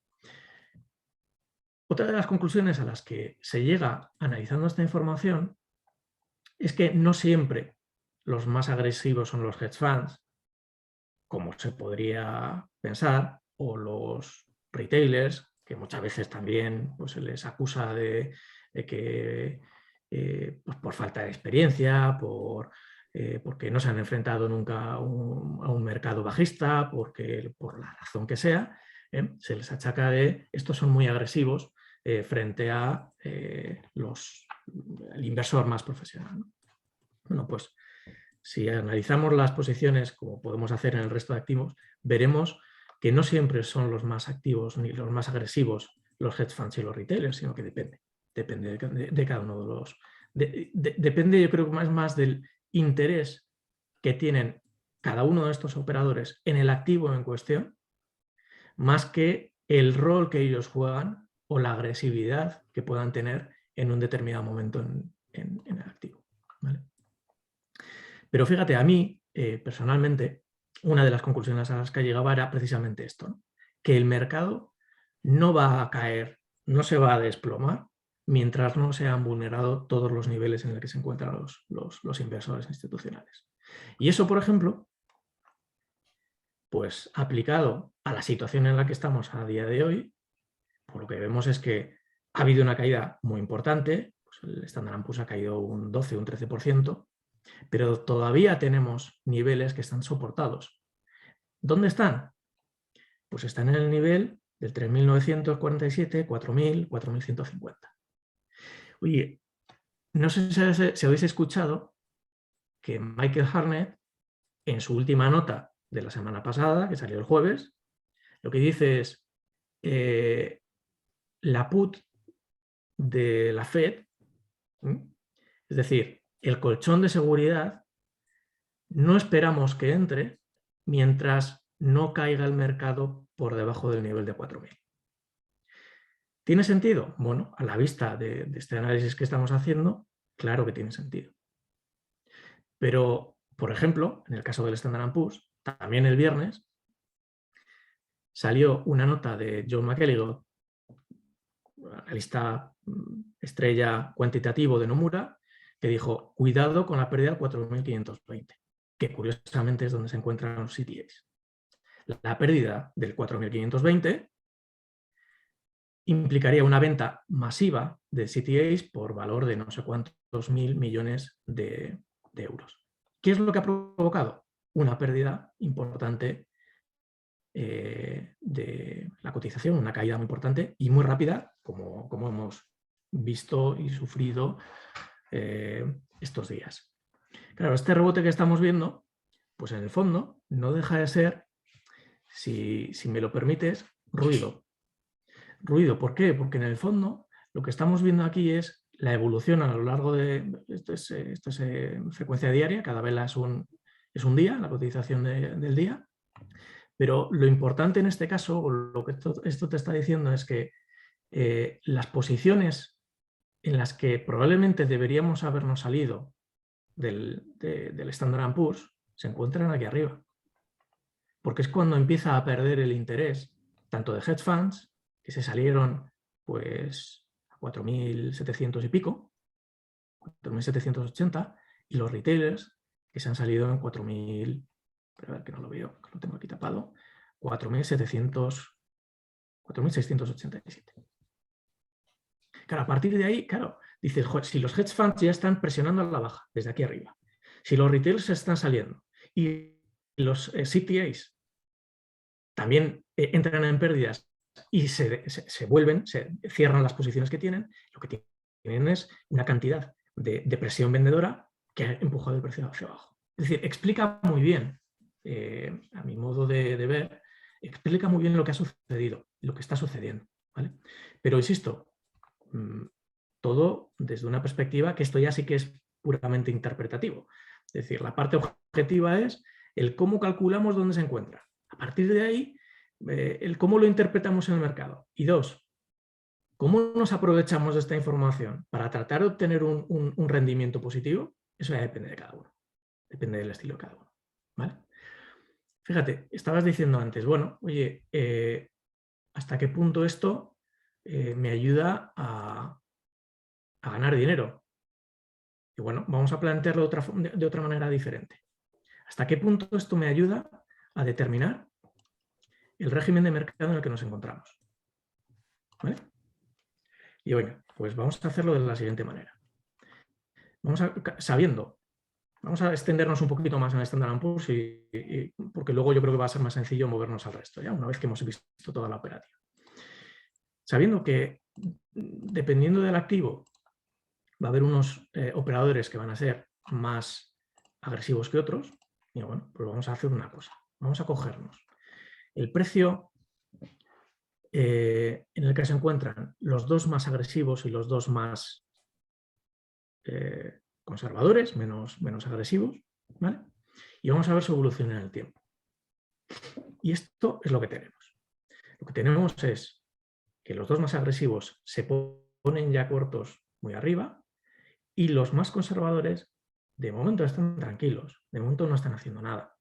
Otra de las conclusiones a las que se llega analizando esta información es que no siempre los más agresivos son los hedge funds, como se podría pensar, o los retailers, que muchas veces también pues, se les acusa de que pues por falta de experiencia, porque no se han enfrentado nunca a un mercado bajista, por la razón que sea, se les achaca de estos son muy agresivos frente a el inversor más profesional, ¿no? Bueno, pues si analizamos las posiciones como podemos hacer en el resto de activos, veremos que no siempre son los más activos ni los más agresivos los hedge funds y los retailers, sino que depende de cada uno de los... Depende, yo creo, más del interés que tienen cada uno de estos operadores en el activo en cuestión, más que el rol que ellos juegan o la agresividad que puedan tener en un determinado momento en el activo, ¿vale? Pero fíjate, a mí, personalmente, una de las conclusiones a las que llegaba era precisamente esto, ¿no? Que el mercado no va a caer, no se va a desplomar mientras no se han vulnerado todos los niveles en los que se encuentran los inversores institucionales. Y eso, por ejemplo, pues aplicado a la situación en la que estamos a día de hoy, pues lo que vemos es que ha habido una caída muy importante, pues el Standard & Poor's ha caído un 12, un 13%, pero todavía tenemos niveles que están soportados. ¿Dónde están? Pues están en el nivel del 3.947, 4.000, 4.150. Oye, no sé si habéis escuchado que Michael Hartnett, en su última nota de la semana pasada, que salió el jueves, lo que dice es la put de la Fed, es decir, el colchón de seguridad, no esperamos que entre mientras no caiga el mercado por debajo del nivel de 4.000. ¿Tiene sentido? Bueno, a la vista de este análisis que estamos haciendo, claro que tiene sentido. Pero, por ejemplo, en el caso del Standard & Poor's, también el viernes salió una nota de John McElligott, analista estrella cuantitativo de Nomura, que dijo, cuidado con la pérdida del 4.520, que curiosamente es donde se encuentran los CTAs. La pérdida del 4.520 implicaría una venta masiva de CTAs por valor de no sé cuántos mil millones de euros. ¿Qué es lo que ha provocado? Una pérdida importante de la cotización, una caída muy importante y muy rápida, como hemos visto y sufrido estos días. Claro, este rebote que estamos viendo, pues en el fondo no deja de ser, si me lo permites, ruido. Ruido, ¿por qué? Porque en el fondo lo que estamos viendo aquí es la evolución a lo largo de... Esto es frecuencia diaria, cada vela es un día, la cotización del día. Pero lo importante en este caso, o lo que esto te está diciendo es que las posiciones en las que probablemente deberíamos habernos salido del Standard & Poor's se encuentran aquí arriba. Porque es cuando empieza a perder el interés, tanto de hedge funds, que se salieron pues a 4.700 y pico, 4.780, y los retailers, que se han salido en 4.000, pero a ver que no lo veo, que lo tengo aquí tapado, 4.687. Claro, a partir de ahí, claro, dices, si los hedge funds ya están presionando a la baja, desde aquí arriba, si los retailers se están saliendo y los CTAs también entran en pérdidas y se cierran las posiciones que tienen, lo que tienen es una cantidad de presión vendedora que ha empujado el precio hacia abajo. Es decir, explica muy bien, a mi modo de ver, explica muy bien lo que ha sucedido, lo que está sucediendo, ¿vale? Pero insisto, todo desde una perspectiva que esto ya sí que es puramente interpretativo. Es decir, la parte objetiva es el cómo calculamos dónde se encuentra. A partir de ahí, el cómo lo interpretamos en el mercado. Y dos, cómo nos aprovechamos de esta información para tratar de obtener un rendimiento positivo, eso ya depende de cada uno. Depende del estilo de cada uno. ¿Vale? Fíjate, estabas diciendo antes, bueno, oye, ¿hasta qué punto esto me ayuda a ganar dinero? Y bueno, vamos a plantearlo de otra manera diferente. ¿Hasta qué punto esto me ayuda a determinar el régimen de mercado en el que nos encontramos? ¿Vale? Y bueno, pues vamos a hacerlo de la siguiente manera. Vamos a extendernos un poquito más en el Standard & Poor's porque luego yo creo que va a ser más sencillo movernos al resto, ¿ya? Una vez que hemos visto toda la operativa. Sabiendo que dependiendo del activo va a haber unos operadores que van a ser más agresivos que otros, y bueno, pues vamos a hacer una cosa. Vamos a cogernos el precio en el que se encuentran los dos más agresivos y los dos más conservadores, menos agresivos, ¿vale? Y vamos a ver su evolución en el tiempo. Y esto es lo que tenemos. Lo que tenemos es que los dos más agresivos se ponen ya cortos muy arriba y los más conservadores de momento están tranquilos, de momento no están haciendo nada,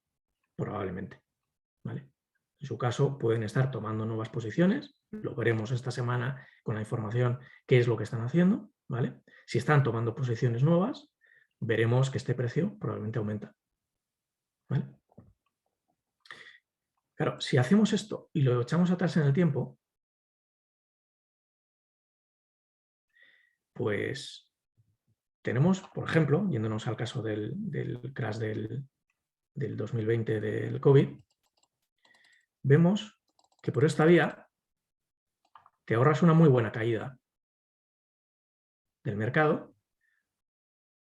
probablemente, ¿vale? En su caso pueden estar tomando nuevas posiciones, lo veremos esta semana con la información qué es lo que están haciendo, ¿vale? Si están tomando posiciones nuevas, veremos que este precio probablemente aumenta, ¿vale? Claro, si hacemos esto y lo echamos atrás en el tiempo, pues tenemos, por ejemplo, yéndonos al caso del crash del 2020 del COVID, vemos que por esta vía te ahorras una muy buena caída del mercado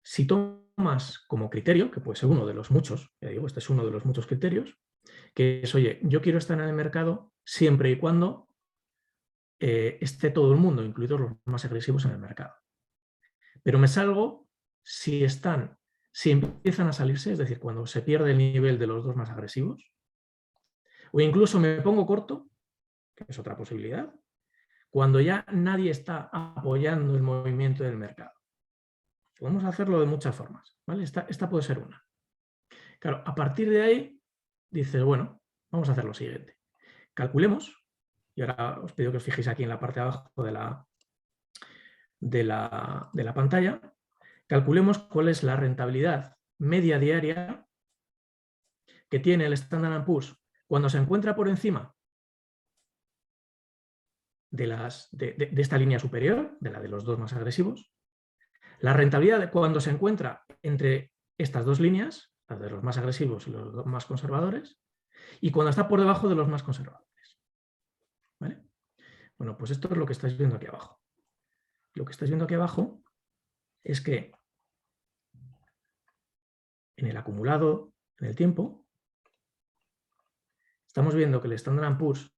si tomas como criterio, que puede ser uno de los muchos, ya digo, este es uno de los muchos criterios, que es, oye, yo quiero estar en el mercado siempre y cuando esté todo el mundo, incluidos los más agresivos en el mercado. Pero me salgo si empiezan a salirse, es decir, cuando se pierde el nivel de los dos más agresivos, o incluso me pongo corto, que es otra posibilidad, cuando ya nadie está apoyando el movimiento del mercado. Podemos hacerlo de muchas formas, ¿vale? Esta puede ser una. Claro, a partir de ahí dices, bueno, vamos a hacer lo siguiente. Calculemos, y ahora os pido que os fijéis aquí en la parte de abajo de la pantalla, calculemos cuál es la rentabilidad media diaria que tiene el Standard & Poor's cuando se encuentra por encima de esta línea superior, de la de los dos más agresivos, la rentabilidad de cuando se encuentra entre estas dos líneas, las de los más agresivos y los dos más conservadores, y cuando está por debajo de los más conservadores. ¿Vale? Bueno, pues esto es lo que estáis viendo aquí abajo. Lo que estáis viendo aquí abajo es que en el acumulado, en el tiempo, estamos viendo que el Standard & Poor's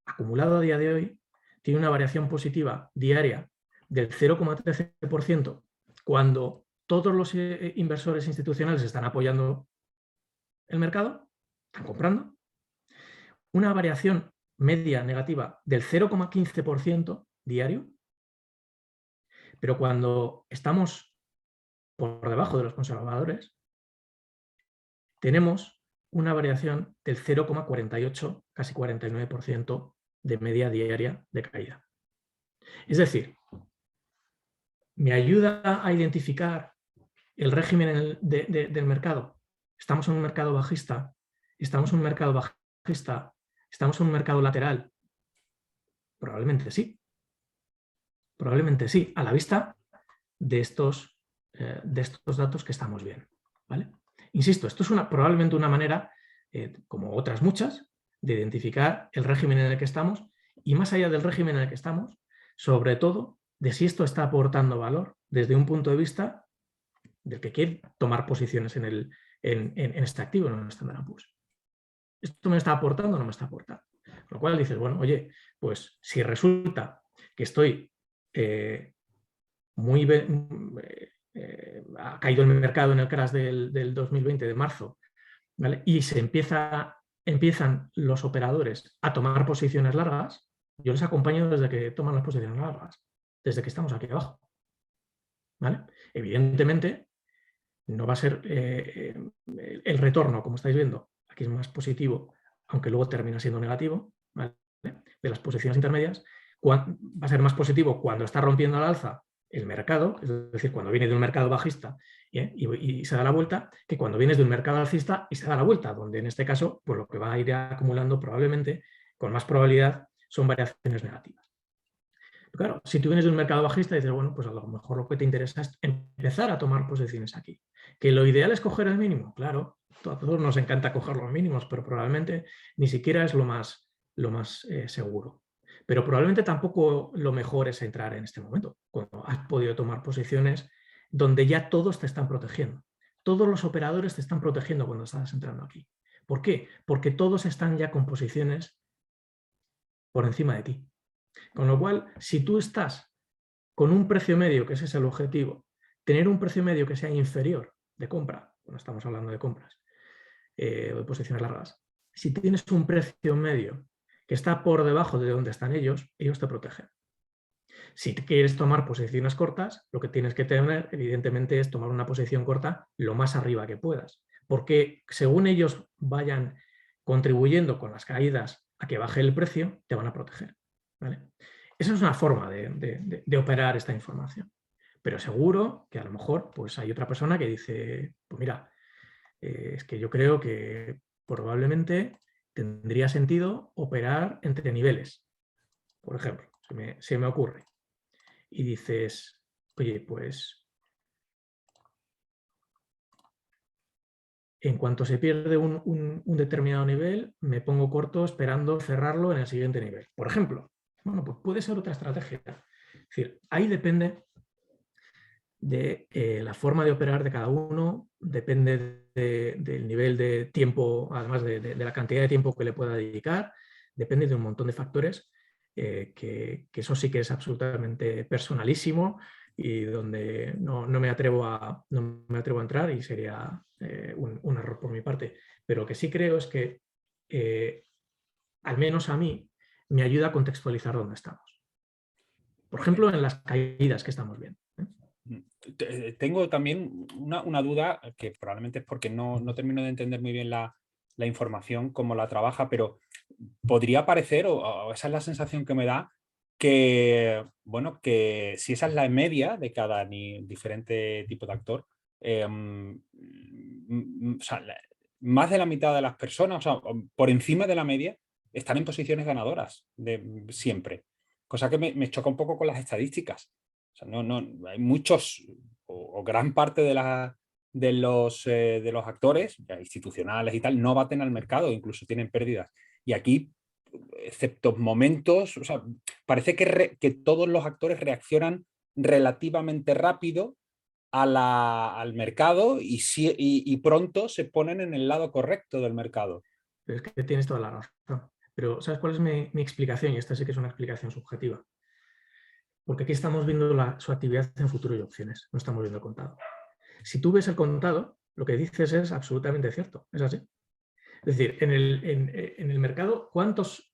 acumulado a día de hoy tiene una variación positiva diaria del 0,13% cuando todos los inversores institucionales están apoyando el mercado, están comprando, una variación media negativa del 0,15% diario, pero cuando estamos por debajo de los conservadores, tenemos una variación del 0,48, casi 49% de media diaria de caída. Es decir, me ayuda a identificar el régimen del mercado. Estamos en un mercado bajista, estamos en un mercado bajista, estamos en un mercado lateral. Probablemente sí. Probablemente sí, a la vista de estos datos que estamos viendo. ¿Vale? Insisto, esto es probablemente una manera, como otras muchas, de identificar el régimen en el que estamos y más allá del régimen en el que estamos, sobre todo de si esto está aportando valor desde un punto de vista del que quiere tomar posiciones en este activo, en el Standard & Poor's. ¿Esto me está aportando o no me está aportando? Con lo cual dices, bueno, oye, pues si resulta que estoy ha caído el mercado en el crash del 2020 de marzo, ¿vale? Y empiezan los operadores a tomar posiciones largas, yo les acompaño desde que toman las posiciones largas, desde que estamos aquí abajo. ¿Vale? Evidentemente, no va a ser el retorno, como estáis viendo, aquí es más positivo, aunque luego termina siendo negativo, ¿vale? De las posiciones intermedias, va a ser más positivo cuando está rompiendo al alza el mercado, es decir, cuando viene de un mercado bajista y se da la vuelta, que cuando vienes de un mercado alcista y se da la vuelta, donde en este caso, pues lo que va a ir acumulando probablemente, con más probabilidad, son variaciones negativas. Claro, si tú vienes de un mercado bajista y dices, bueno, pues a lo mejor lo que te interesa es empezar a tomar posiciones aquí. Que lo ideal es coger el mínimo, claro, a todos nos encanta coger los mínimos, pero probablemente ni siquiera es lo más seguro. Pero probablemente tampoco lo mejor es entrar en este momento, cuando has podido tomar posiciones donde ya todos te están protegiendo. Todos los operadores te están protegiendo cuando estás entrando aquí. ¿Por qué? Porque todos están ya con posiciones por encima de ti. Con lo cual, si tú estás con un precio medio, que ese es el objetivo, tener un precio medio que sea inferior de compra, cuando estamos hablando de compras o de posiciones largas, si tienes un precio medio que está por debajo de donde están ellos te protegen. Si quieres tomar posiciones cortas, lo que tienes que tener, evidentemente, es tomar una posición corta lo más arriba que puedas, porque según ellos vayan contribuyendo con las caídas a que baje el precio, te van a proteger. ¿Vale? Esa es una forma de operar esta información. Pero seguro que a lo mejor pues hay otra persona que dice, pues mira, es que yo creo que probablemente tendría sentido operar entre niveles. Por ejemplo, se me ocurre. Y dices, oye, pues en cuanto se pierde un determinado nivel, me pongo corto esperando cerrarlo en el siguiente nivel. Por ejemplo, Bueno, pues puede ser otra estrategia. Es decir, ahí depende de la forma de operar de cada uno, depende del nivel de tiempo, además de la cantidad de tiempo que le pueda dedicar, depende de un montón de factores que eso sí que es absolutamente personalísimo y donde no me atrevo a entrar y sería un error por mi parte. Pero lo que sí creo es que, al menos a mí, me ayuda a contextualizar dónde estamos. Por ejemplo, en las caídas que estamos viendo. Tengo también una duda que probablemente es porque no termino de entender muy bien la información, cómo la trabaja, pero podría parecer, o esa es la sensación que me da, que, bueno, que si esa es la media de cada diferente tipo de actor, o sea, más de la mitad de las personas, o sea, por encima de la media, están en posiciones ganadoras siempre. Cosa que me choca un poco con las estadísticas. O sea, hay muchos, o gran parte de los actores ya institucionales y tal, no baten al mercado, incluso tienen pérdidas. Y aquí, excepto momentos, o sea, parece que todos los actores reaccionan relativamente rápido al mercado y pronto se ponen en el lado correcto del mercado. Pero es que tienes toda la razón. Pero ¿sabes cuál es mi explicación? Y esta sí que es una explicación subjetiva. Porque aquí estamos viendo su actividad en futuro y opciones, no estamos viendo el contado. Si tú ves el contado, lo que dices es absolutamente cierto, es así. Es decir, en el mercado, ¿cuántos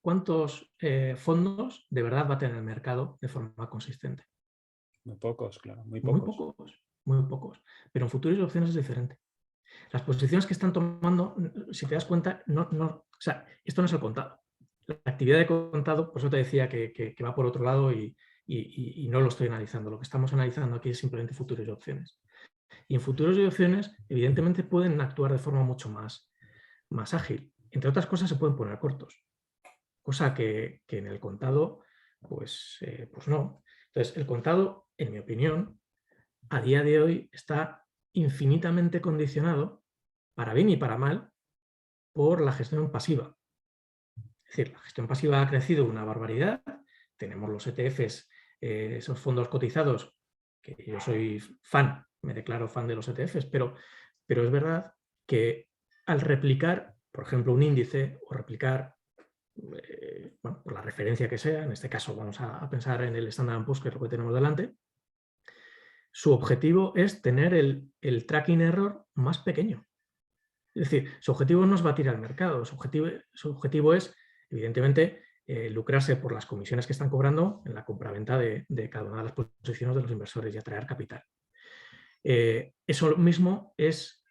fondos de verdad baten en el mercado de forma consistente? Muy pocos, claro, muy Muy pocos. pocos, muy pocos. Pero en futuros y opciones es diferente. Las posiciones que están tomando, si te das cuenta, o sea, esto no es el contado. La actividad de contado, por eso te decía que va por otro lado y no lo estoy analizando. Lo que estamos analizando aquí es simplemente futuros y opciones. Y en futuros y opciones, evidentemente, pueden actuar de forma mucho más ágil. Entre otras cosas, se pueden poner cortos, cosa que en el contado, pues no. Entonces, el contado, en mi opinión, a día de hoy está infinitamente condicionado, para bien y para mal, por la gestión pasiva. Es decir, la gestión pasiva ha crecido una barbaridad. Tenemos los ETFs, esos fondos cotizados, que yo soy fan, me declaro fan de los ETFs, pero es verdad que al replicar, por ejemplo, un índice o replicar, bueno, por la referencia que sea, en este caso vamos a pensar en el Standard & Poor's, que es lo que tenemos delante, su objetivo es tener el tracking error más pequeño. Es decir, su objetivo no es batir al mercado, su objetivo es, evidentemente, lucrarse por las comisiones que están cobrando en la compraventa de cada una de las posiciones de los inversores y atraer capital. Eso mismo es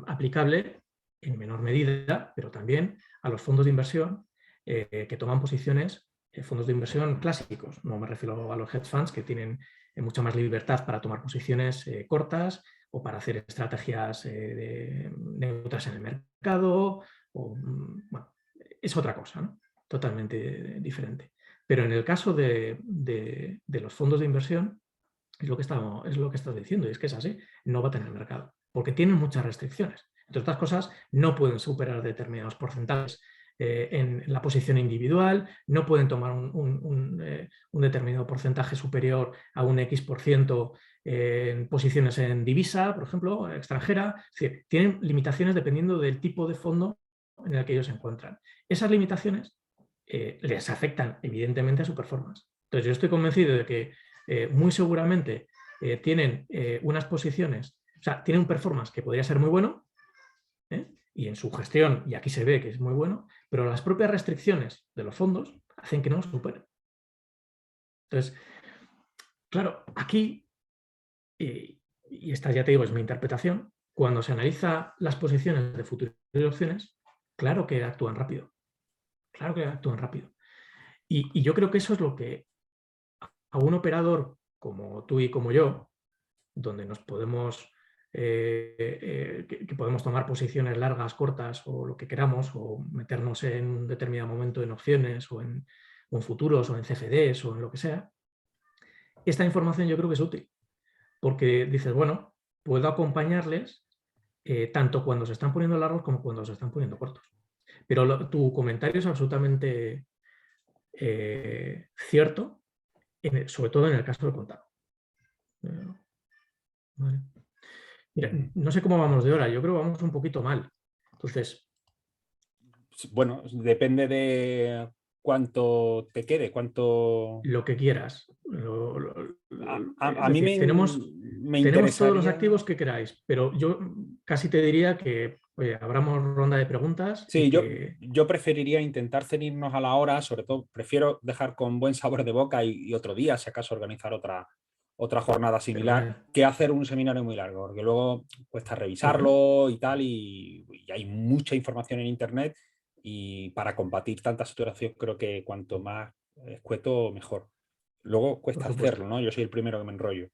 aplicable en menor medida, pero también a los fondos de inversión que toman posiciones, fondos de inversión clásicos. No me refiero a los hedge funds, que tienen mucha más libertad para tomar posiciones cortas o para hacer estrategias neutras en el mercado. Bueno, es otra cosa, ¿no? Totalmente diferente. Pero en el caso de los fondos de inversión, es lo que estás diciendo, y es que es así, no va a tener mercado, porque tienen muchas restricciones. Entre otras cosas, no pueden superar determinados porcentajes en la posición individual, no pueden tomar un determinado porcentaje superior a un X% en posiciones en divisa, por ejemplo, extranjera. Es decir, tienen limitaciones dependiendo del tipo de fondo en el que ellos se encuentran. Esas limitaciones les afectan evidentemente a su performance. Entonces, yo estoy convencido de que muy seguramente tienen unas posiciones, o sea, tienen un performance que podría ser muy bueno, y en su gestión, y aquí se ve que es muy bueno, pero las propias restricciones de los fondos hacen que no lo superen. Entonces, claro, aquí, y esta ya te digo, es mi interpretación, cuando se analiza las posiciones de futuras opciones, claro que actúan rápido. Claro que actúan rápido. Y yo creo que eso es lo que a un operador como tú y como yo, donde nos podemos, que podemos tomar posiciones largas, cortas o lo que queramos, o meternos en un determinado momento en opciones o en futuros o en CFDs o en lo que sea, esta información yo creo que es útil, porque dices, bueno, puedo acompañarles tanto cuando se están poniendo largos como cuando se están poniendo cortos. Pero tu comentario es absolutamente cierto, sobre todo en el caso del contado. Vale. Mira, no sé cómo vamos de hora, yo creo que vamos un poquito mal. Entonces, bueno, depende de cuánto te quede, cuánto... lo que quieras. A Es mí decir, me tenemos todos los interesaría... activos que queráis, pero yo casi te diría que, oye, abramos ronda de preguntas y Sí, que... yo preferiría intentar ceñirnos a la hora, sobre todo prefiero dejar con buen sabor de boca y otro día, si acaso, organizar otra jornada similar, Fenomenal. que hacer un seminario muy largo, porque luego cuesta Muy bien. revisarlo y tal, y hay mucha información en Internet, y para combatir tanta saturación creo que cuanto más escueto, mejor. Luego Por cuesta supuesto. hacerlo, ¿no? Yo soy el primero que me enrollo.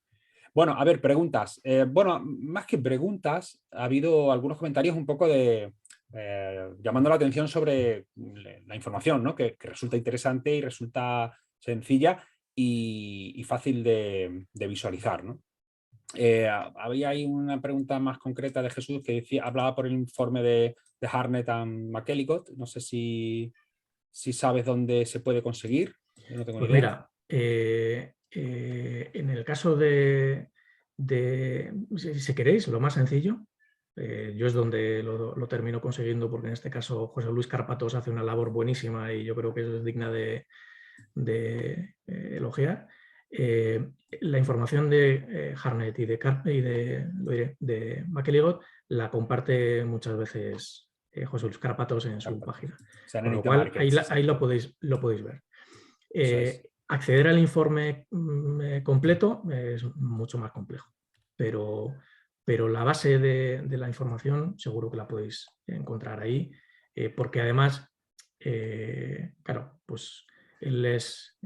Bueno, a ver, preguntas. Bueno, más que preguntas, ha habido algunos comentarios un poco de llamando la atención sobre la información, ¿no? Que resulta interesante y resulta sencilla y fácil de visualizar, ¿no? Había ahí una pregunta más concreta de Jesús que decía, hablaba por el informe de Harnett and McElligott. No sé si sabes dónde se puede conseguir. Yo no tengo ni Pues idea. mira, en el caso si queréis, lo más sencillo, yo es donde lo termino consiguiendo, porque en este caso José Luis Carpatos hace una labor buenísima y yo creo que es digna de elogiar. La información de Harnett de McElligott la comparte muchas veces José Luis Carpatos en su página. Con lo Serenity cual, Markets, ahí exacto. lo podéis ver. Eso es. Acceder al informe completo es mucho más complejo, pero la base de la información seguro que la podéis encontrar ahí, porque además, claro, pues él es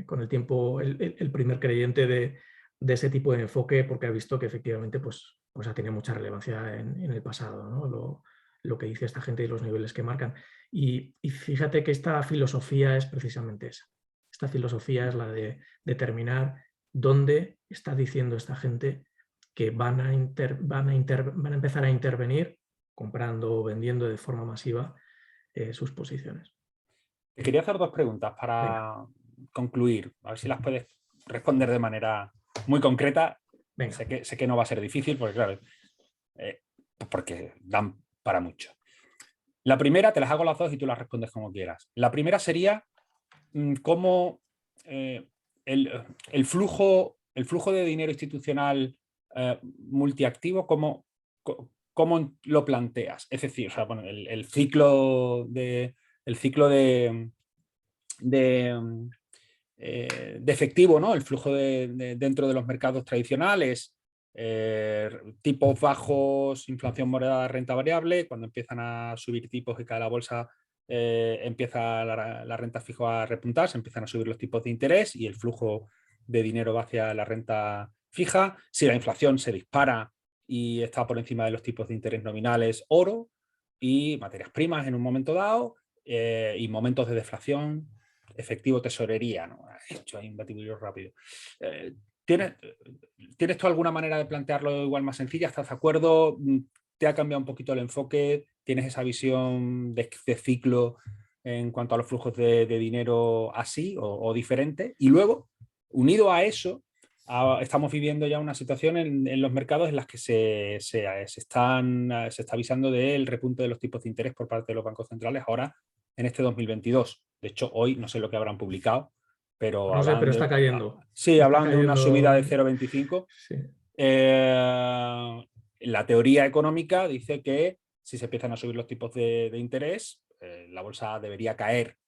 con el tiempo el primer creyente de ese tipo de enfoque, porque ha visto que efectivamente pues ha tenido mucha relevancia en el pasado, ¿no? Lo que dice esta gente y los niveles que marcan. Y fíjate que esta filosofía es precisamente esa. Esta filosofía es la de determinar dónde está diciendo esta gente que van a empezar a intervenir comprando o vendiendo de forma masiva sus posiciones. Te quería hacer dos preguntas Venga, para concluir, a ver si las puedes responder de manera muy concreta. venga. Sé que no va a ser difícil, porque claro, porque dan para mucho. La primera, te las hago las dos y tú las respondes como quieras. La primera sería cómo el flujo de dinero institucional multiactivo, cómo lo planteas. Es decir, o sea, bueno, el ciclo de efectivo, ¿no? El flujo dentro de los mercados tradicionales, tipos bajos, inflación moderada, renta variable. Cuando empiezan a subir tipos y cae la bolsa, empieza la renta fija a repuntar, se empiezan a subir los tipos de interés y el flujo de dinero va hacia la renta fija. Si la inflación se dispara y está por encima de los tipos de interés nominales, oro y materias primas en un momento dado, y momentos de deflación, efectivo, tesorería, ¿no? He hecho ahí un batiburrillo rápido. ¿Tienes tú alguna manera de plantearlo igual más sencilla? ¿Estás de acuerdo? ¿Te ha cambiado un poquito el enfoque? ¿Tienes esa visión de ciclo en cuanto a los flujos de dinero así o diferente? Y luego, unido a eso, estamos viviendo ya una situación en los mercados en las que se está avisando del repunte de los tipos de interés por parte de los bancos centrales ahora en este 2022. De hecho, hoy no sé lo que habrán publicado, pero No sé, hablan pero de... está cayendo. Sí, Está hablan de una subida cayendo. de 0,25. Sí. La teoría económica dice que si se empiezan a subir los tipos de interés, la bolsa debería caer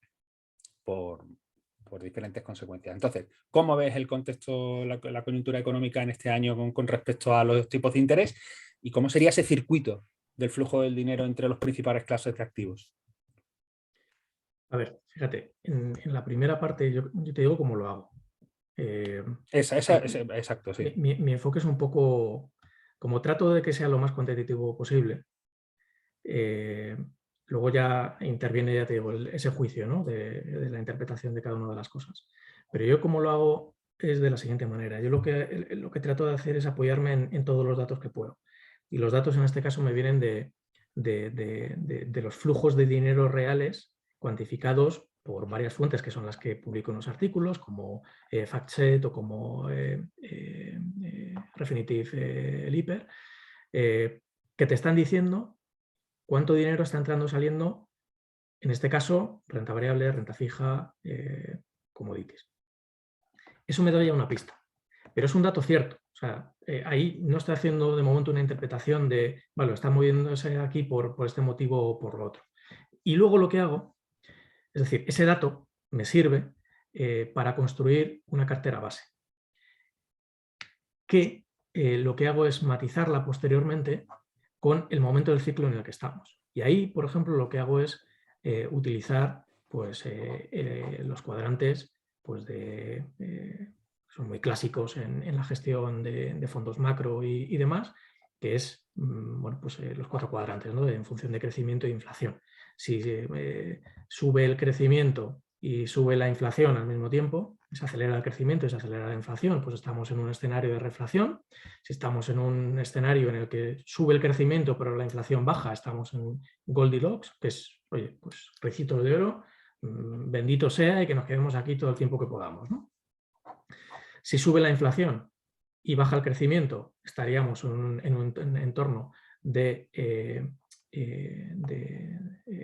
por diferentes consecuencias. Entonces, ¿cómo ves el contexto, la coyuntura económica en este año con respecto a los tipos de interés? ¿Y cómo sería ese circuito del flujo del dinero entre los principales clases de activos? A ver, fíjate, en la primera parte yo te digo cómo lo hago. Exacto, sí. Mi enfoque es un poco, como trato de que sea lo más competitivo posible, luego ya interviene, ya te digo, ese juicio, ¿no? de la interpretación de cada una de las cosas. Pero yo como lo hago es de la siguiente manera. Yo lo que trato de hacer es apoyarme en todos los datos que puedo. Y los datos en este caso me vienen de los flujos de dinero reales cuantificados por varias fuentes que son las que publico en los artículos, como FactSet o como Refinitiv Lipper, que te están diciendo cuánto dinero está entrando o saliendo, en este caso, renta variable, renta fija, commodities. Eso me da ya una pista, pero es un dato cierto. O sea, ahí no estoy haciendo de momento una interpretación de, vale, está moviéndose aquí por este motivo o por lo otro. Y luego lo que hago, es decir, ese dato me sirve para construir una cartera base, que lo que hago es matizarla posteriormente con el momento del ciclo en el que estamos. Y ahí, por ejemplo, lo que hago es utilizar pues, los cuadrantes pues, son muy clásicos en la gestión de fondos macro y demás, que es bueno, pues, los 4 cuadrantes, ¿no? En función de crecimiento e inflación. Si sube el crecimiento y sube la inflación al mismo tiempo, se acelera el crecimiento y se acelera la inflación, pues estamos en un escenario de reflación. Si estamos en un escenario en el que sube el crecimiento pero la inflación baja, estamos en Goldilocks, que es, oye, pues ricitos de oro, bendito sea y que nos quedemos aquí todo el tiempo que podamos, ¿no? Si sube la inflación y baja el crecimiento, estaríamos en un entorno de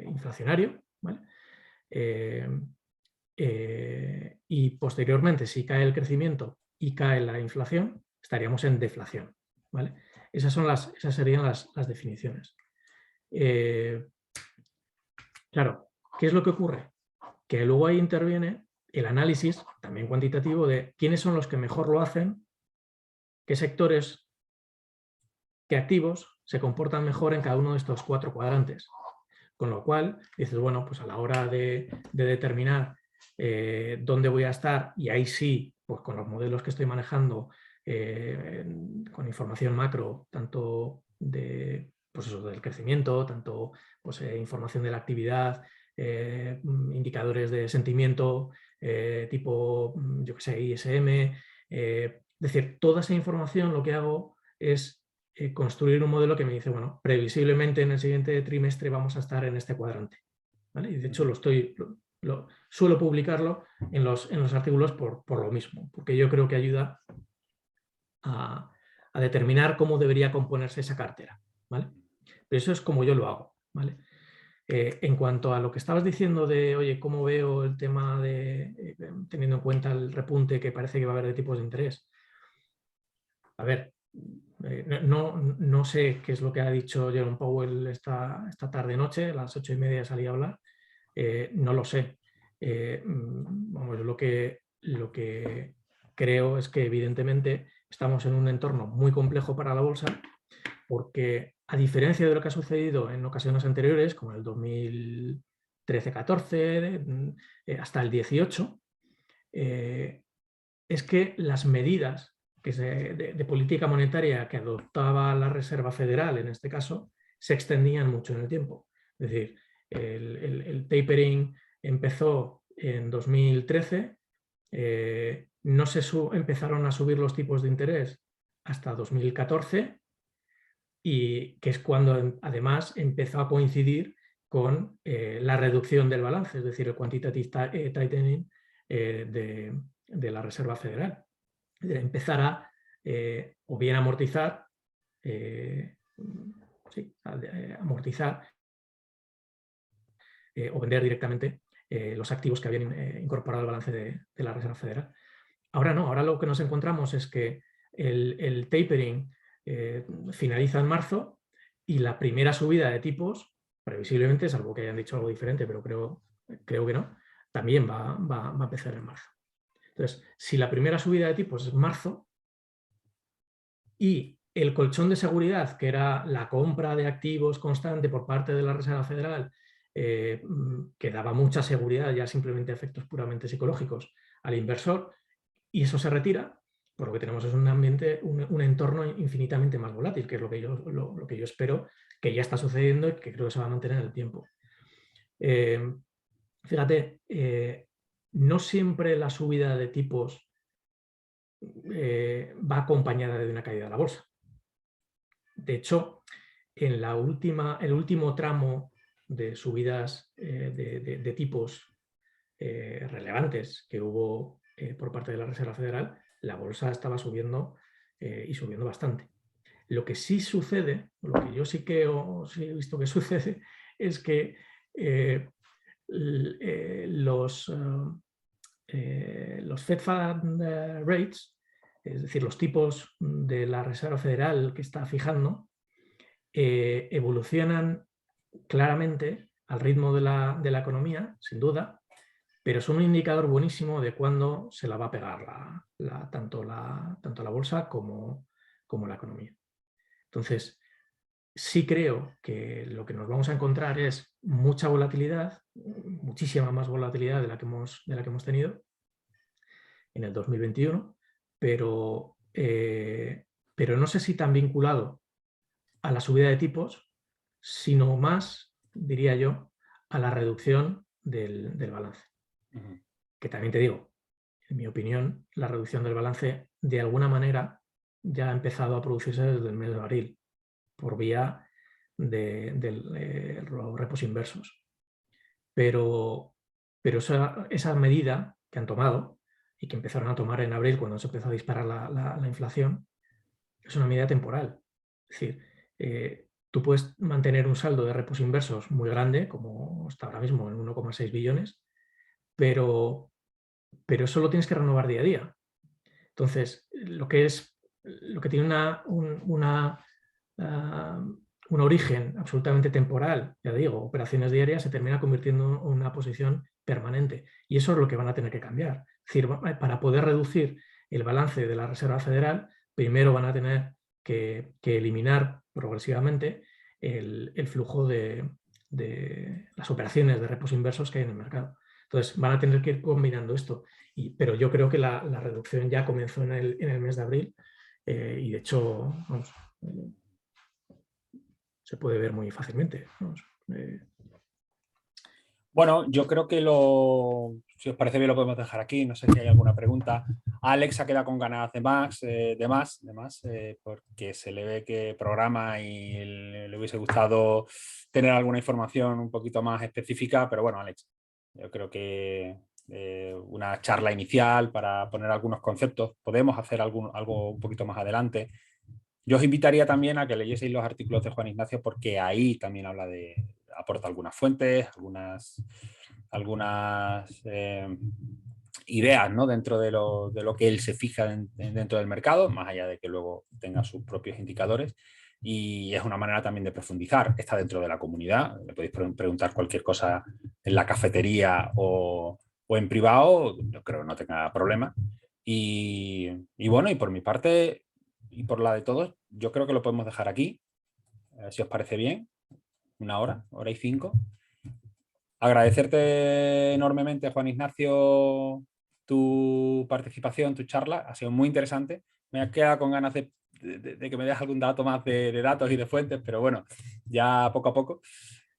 inflacionario, ¿vale? Y posteriormente, si cae el crecimiento y cae la inflación, estaríamos en deflación, ¿vale? Esas serían las definiciones. Claro, ¿qué es lo que ocurre? Que luego ahí interviene el análisis, también cuantitativo, de quiénes son los que mejor lo hacen, qué sectores, qué activos se comportan mejor en cada uno de estos 4 cuadrantes. Con lo cual, dices, bueno, pues a la hora de determinar dónde voy a estar, y ahí sí, pues con los modelos que estoy manejando, con información macro, tanto de, pues eso, del crecimiento, tanto pues, información de la actividad, indicadores de sentimiento, tipo, yo qué sé, ISM, es decir, toda esa información lo que hago es construir un modelo que me dice, bueno, previsiblemente en el siguiente trimestre vamos a estar en este cuadrante, ¿vale? Y de hecho suelo publicarlo en los artículos por lo mismo, porque yo creo que ayuda a determinar cómo debería componerse esa cartera, ¿vale? Pero eso es como yo lo hago, ¿vale? En cuanto a lo que estabas diciendo de, oye, ¿cómo veo el tema de, teniendo en cuenta el repunte que parece que va a haber de tipos de interés? A ver, no sé qué es lo que ha dicho Jerome Powell esta tarde-noche, a las 8:30 salí a hablar, no lo sé. Vamos, lo que creo es que evidentemente estamos en un entorno muy complejo para la bolsa, porque a diferencia de lo que ha sucedido en ocasiones anteriores, como en el 2013-14, hasta el 18, es que las medidas de política monetaria que adoptaba la Reserva Federal, en este caso, se extendían mucho en el tiempo. Es decir, el tapering empezó en 2013, no se empezaron a subir los tipos de interés hasta 2014, y que es cuando además empezó a coincidir con la reducción del balance, es decir, el quantitative tightening de la Reserva Federal. Empezar a o bien amortizar, amortizar o vender directamente los activos que habían incorporado al balance de la Reserva Federal. Ahora no, ahora lo que nos encontramos es que el tapering finaliza en marzo y la primera subida de tipos, previsiblemente, salvo que hayan dicho algo diferente, pero creo que no, también va a empezar en marzo. Entonces, si la primera subida de tipos es marzo y el colchón de seguridad, que era la compra de activos constante por parte de la Reserva Federal, que daba mucha seguridad, ya simplemente efectos puramente psicológicos, al inversor, y eso se retira, por lo que tenemos es un ambiente, un entorno infinitamente más volátil, que es lo que yo espero que ya está sucediendo y que creo que se va a mantener en el tiempo. Fíjate, no siempre la subida de tipos va acompañada de una caída de la bolsa. De hecho, en el último tramo de subidas de tipos relevantes que hubo por parte de la Reserva Federal, la bolsa estaba subiendo y subiendo bastante. Lo que sí sucede, lo que yo sí he visto que sucede, es que los Fed Fund Rates, es decir, los tipos de la Reserva Federal que está fijando, evolucionan claramente al ritmo de la economía, sin duda, pero son un indicador buenísimo de cuándo se la va a pegar tanto la bolsa como la economía. Entonces, sí creo que lo que nos vamos a encontrar es mucha volatilidad, muchísima más volatilidad de la que hemos tenido en el 2021, pero no sé si tan vinculado a la subida de tipos, sino más, diría yo, a la reducción del balance. Que también te digo, en mi opinión, la reducción del balance de alguna manera ya ha empezado a producirse desde el mes de abril por vía de los repos inversos. Pero esa medida que han tomado y que empezaron a tomar en abril cuando se empezó a disparar la inflación, es una medida temporal. Es decir, tú puedes mantener un saldo de repos inversos muy grande, como está ahora mismo en 1,6 billones, pero eso lo tienes que renovar día a día. Entonces, lo que tiene un origen absolutamente temporal, ya digo, operaciones diarias, se termina convirtiendo en una posición permanente. Y eso es lo que van a tener que cambiar. Es decir, para poder reducir el balance de la Reserva Federal, primero van a tener que eliminar progresivamente el flujo de las operaciones de repos inversos que hay en el mercado. Entonces, van a tener que ir combinando esto. Pero yo creo que la reducción ya comenzó en el mes de abril y de hecho, vamos, se puede ver muy fácilmente. Bueno, yo creo que si os parece bien lo podemos dejar aquí. No sé si hay alguna pregunta. Alex ha quedado con ganas de más, porque se le ve que programa y le hubiese gustado tener alguna información un poquito más específica, pero bueno, Alex, yo creo que una charla inicial para poner algunos conceptos. Podemos hacer algo un poquito más adelante. Yo os invitaría también a que leyeseis los artículos de Juan Ignacio, porque ahí también aporta algunas fuentes, algunas ideas, ¿no?, dentro de lo que él se fija dentro del mercado, más allá de que luego tenga sus propios indicadores. Y es una manera también de profundizar. Está dentro de la comunidad. Le podéis preguntar cualquier cosa en la cafetería o en privado. Yo creo que no tenga problema. Y bueno, y por mi parte y por la de todos, yo creo que lo podemos dejar aquí, si os parece bien. 1 hora, 1:05. Agradecerte enormemente, Juan Ignacio, tu participación, tu charla. Ha sido muy interesante. Me ha quedado con ganas de que me des algún dato más de datos y de fuentes, pero bueno, ya poco a poco.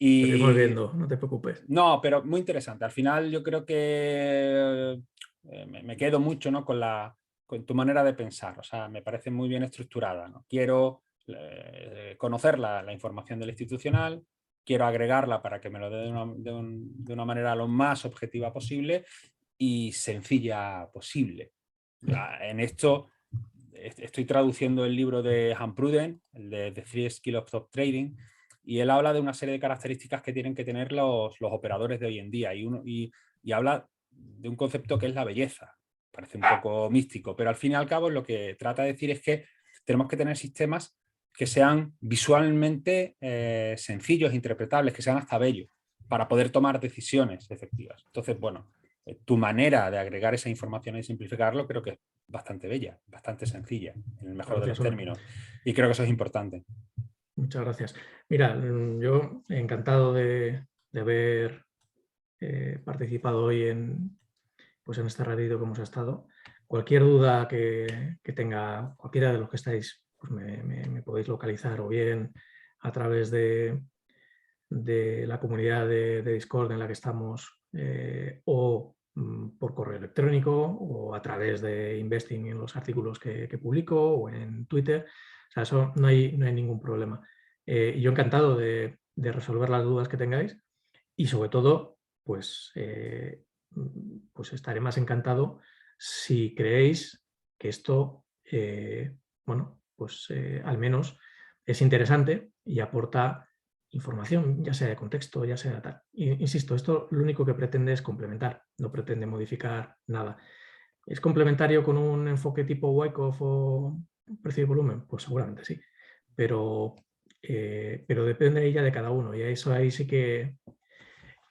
Lo iremos viendo, no te preocupes. No, pero muy interesante. Al final yo creo que me quedo mucho, ¿no?, con tu manera de pensar. O sea, me parece muy bien estructurada, ¿no? Quiero conocer la información del institucional, quiero agregarla para que me lo dé de una manera lo más objetiva posible y sencilla posible. En esto estoy traduciendo el libro de Han Pruden, el de The 3 Skills of Top Trading, y él habla de una serie de características que tienen que tener los operadores de hoy en día y habla de un concepto que es la belleza. Parece un poco místico, pero al fin y al cabo lo que trata de decir es que tenemos que tener sistemas que sean visualmente sencillos, interpretables, que sean hasta bellos, para poder tomar decisiones efectivas. Entonces, bueno, tu manera de agregar esa información y simplificarlo creo que es bastante bella, bastante sencilla, en el mejor de los términos. Y creo que eso es importante. Muchas gracias. Mira, yo encantado de haber participado hoy en este ratito que hemos estado. Cualquier duda que tenga cualquiera de los que estáis, pues me podéis localizar o bien a través de la comunidad de Discord en la que estamos o por correo electrónico o a través de Investing en los artículos que publico o en Twitter. O sea, eso no hay ningún problema. Yo encantado de resolver las dudas que tengáis y sobre todo, pues pues estaré más encantado si creéis que esto, bueno, pues al menos es interesante y aporta información, ya sea de contexto, ya sea tal. Insisto, esto lo único que pretende es complementar, no pretende modificar nada. ¿Es complementario con un enfoque tipo Wyckoff o precio y volumen? Pues seguramente sí, pero depende de ella de cada uno, y eso ahí sí que,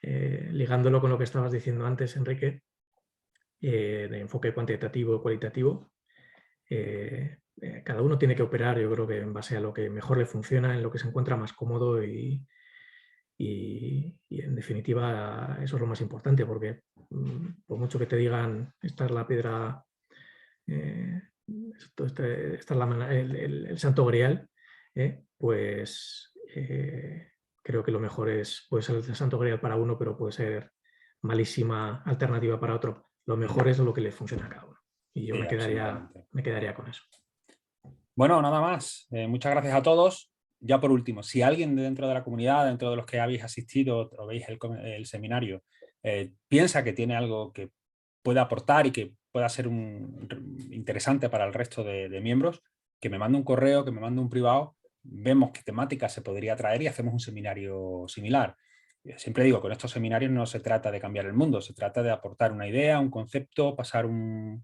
ligándolo con lo que estabas diciendo antes, Enrique, de enfoque cuantitativo o cualitativo, cada uno tiene que operar, yo creo que en base a lo que mejor le funciona, en lo que se encuentra más cómodo y en definitiva eso es lo más importante, porque por mucho que te digan esta es la piedra, esta es el santo grial, pues creo que lo mejor puede ser el santo grial para uno, pero puede ser malísima alternativa para otro. Lo mejor es lo que le funciona a cada uno. Y yo Sí, absolutamente. me quedaría con eso. Bueno, nada más. Muchas gracias a todos. Ya por último, si alguien dentro de la comunidad, dentro de los que habéis asistido o veis el seminario, piensa que tiene algo que pueda aportar y que pueda ser interesante para el resto de miembros, que me mande un correo, que me mande un privado, vemos qué temática se podría traer y hacemos un seminario similar. Siempre digo, con estos seminarios no se trata de cambiar el mundo, se trata de aportar una idea, un concepto, pasar un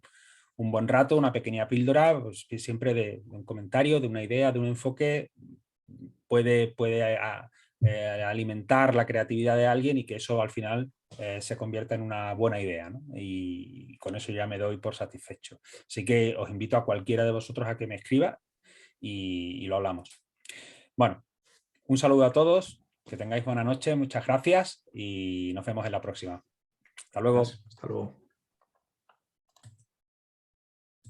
buen rato, una pequeña píldora, pues, siempre de un comentario, de una idea, de un enfoque, puede alimentar la creatividad de alguien y que eso al final se convierta en una buena idea, ¿no? Y con eso ya me doy por satisfecho. Así que os invito a cualquiera de vosotros a que me escriba y lo hablamos. Bueno, un saludo a todos, que tengáis buena noche, muchas gracias y nos vemos en la próxima. Hasta luego. Hasta luego.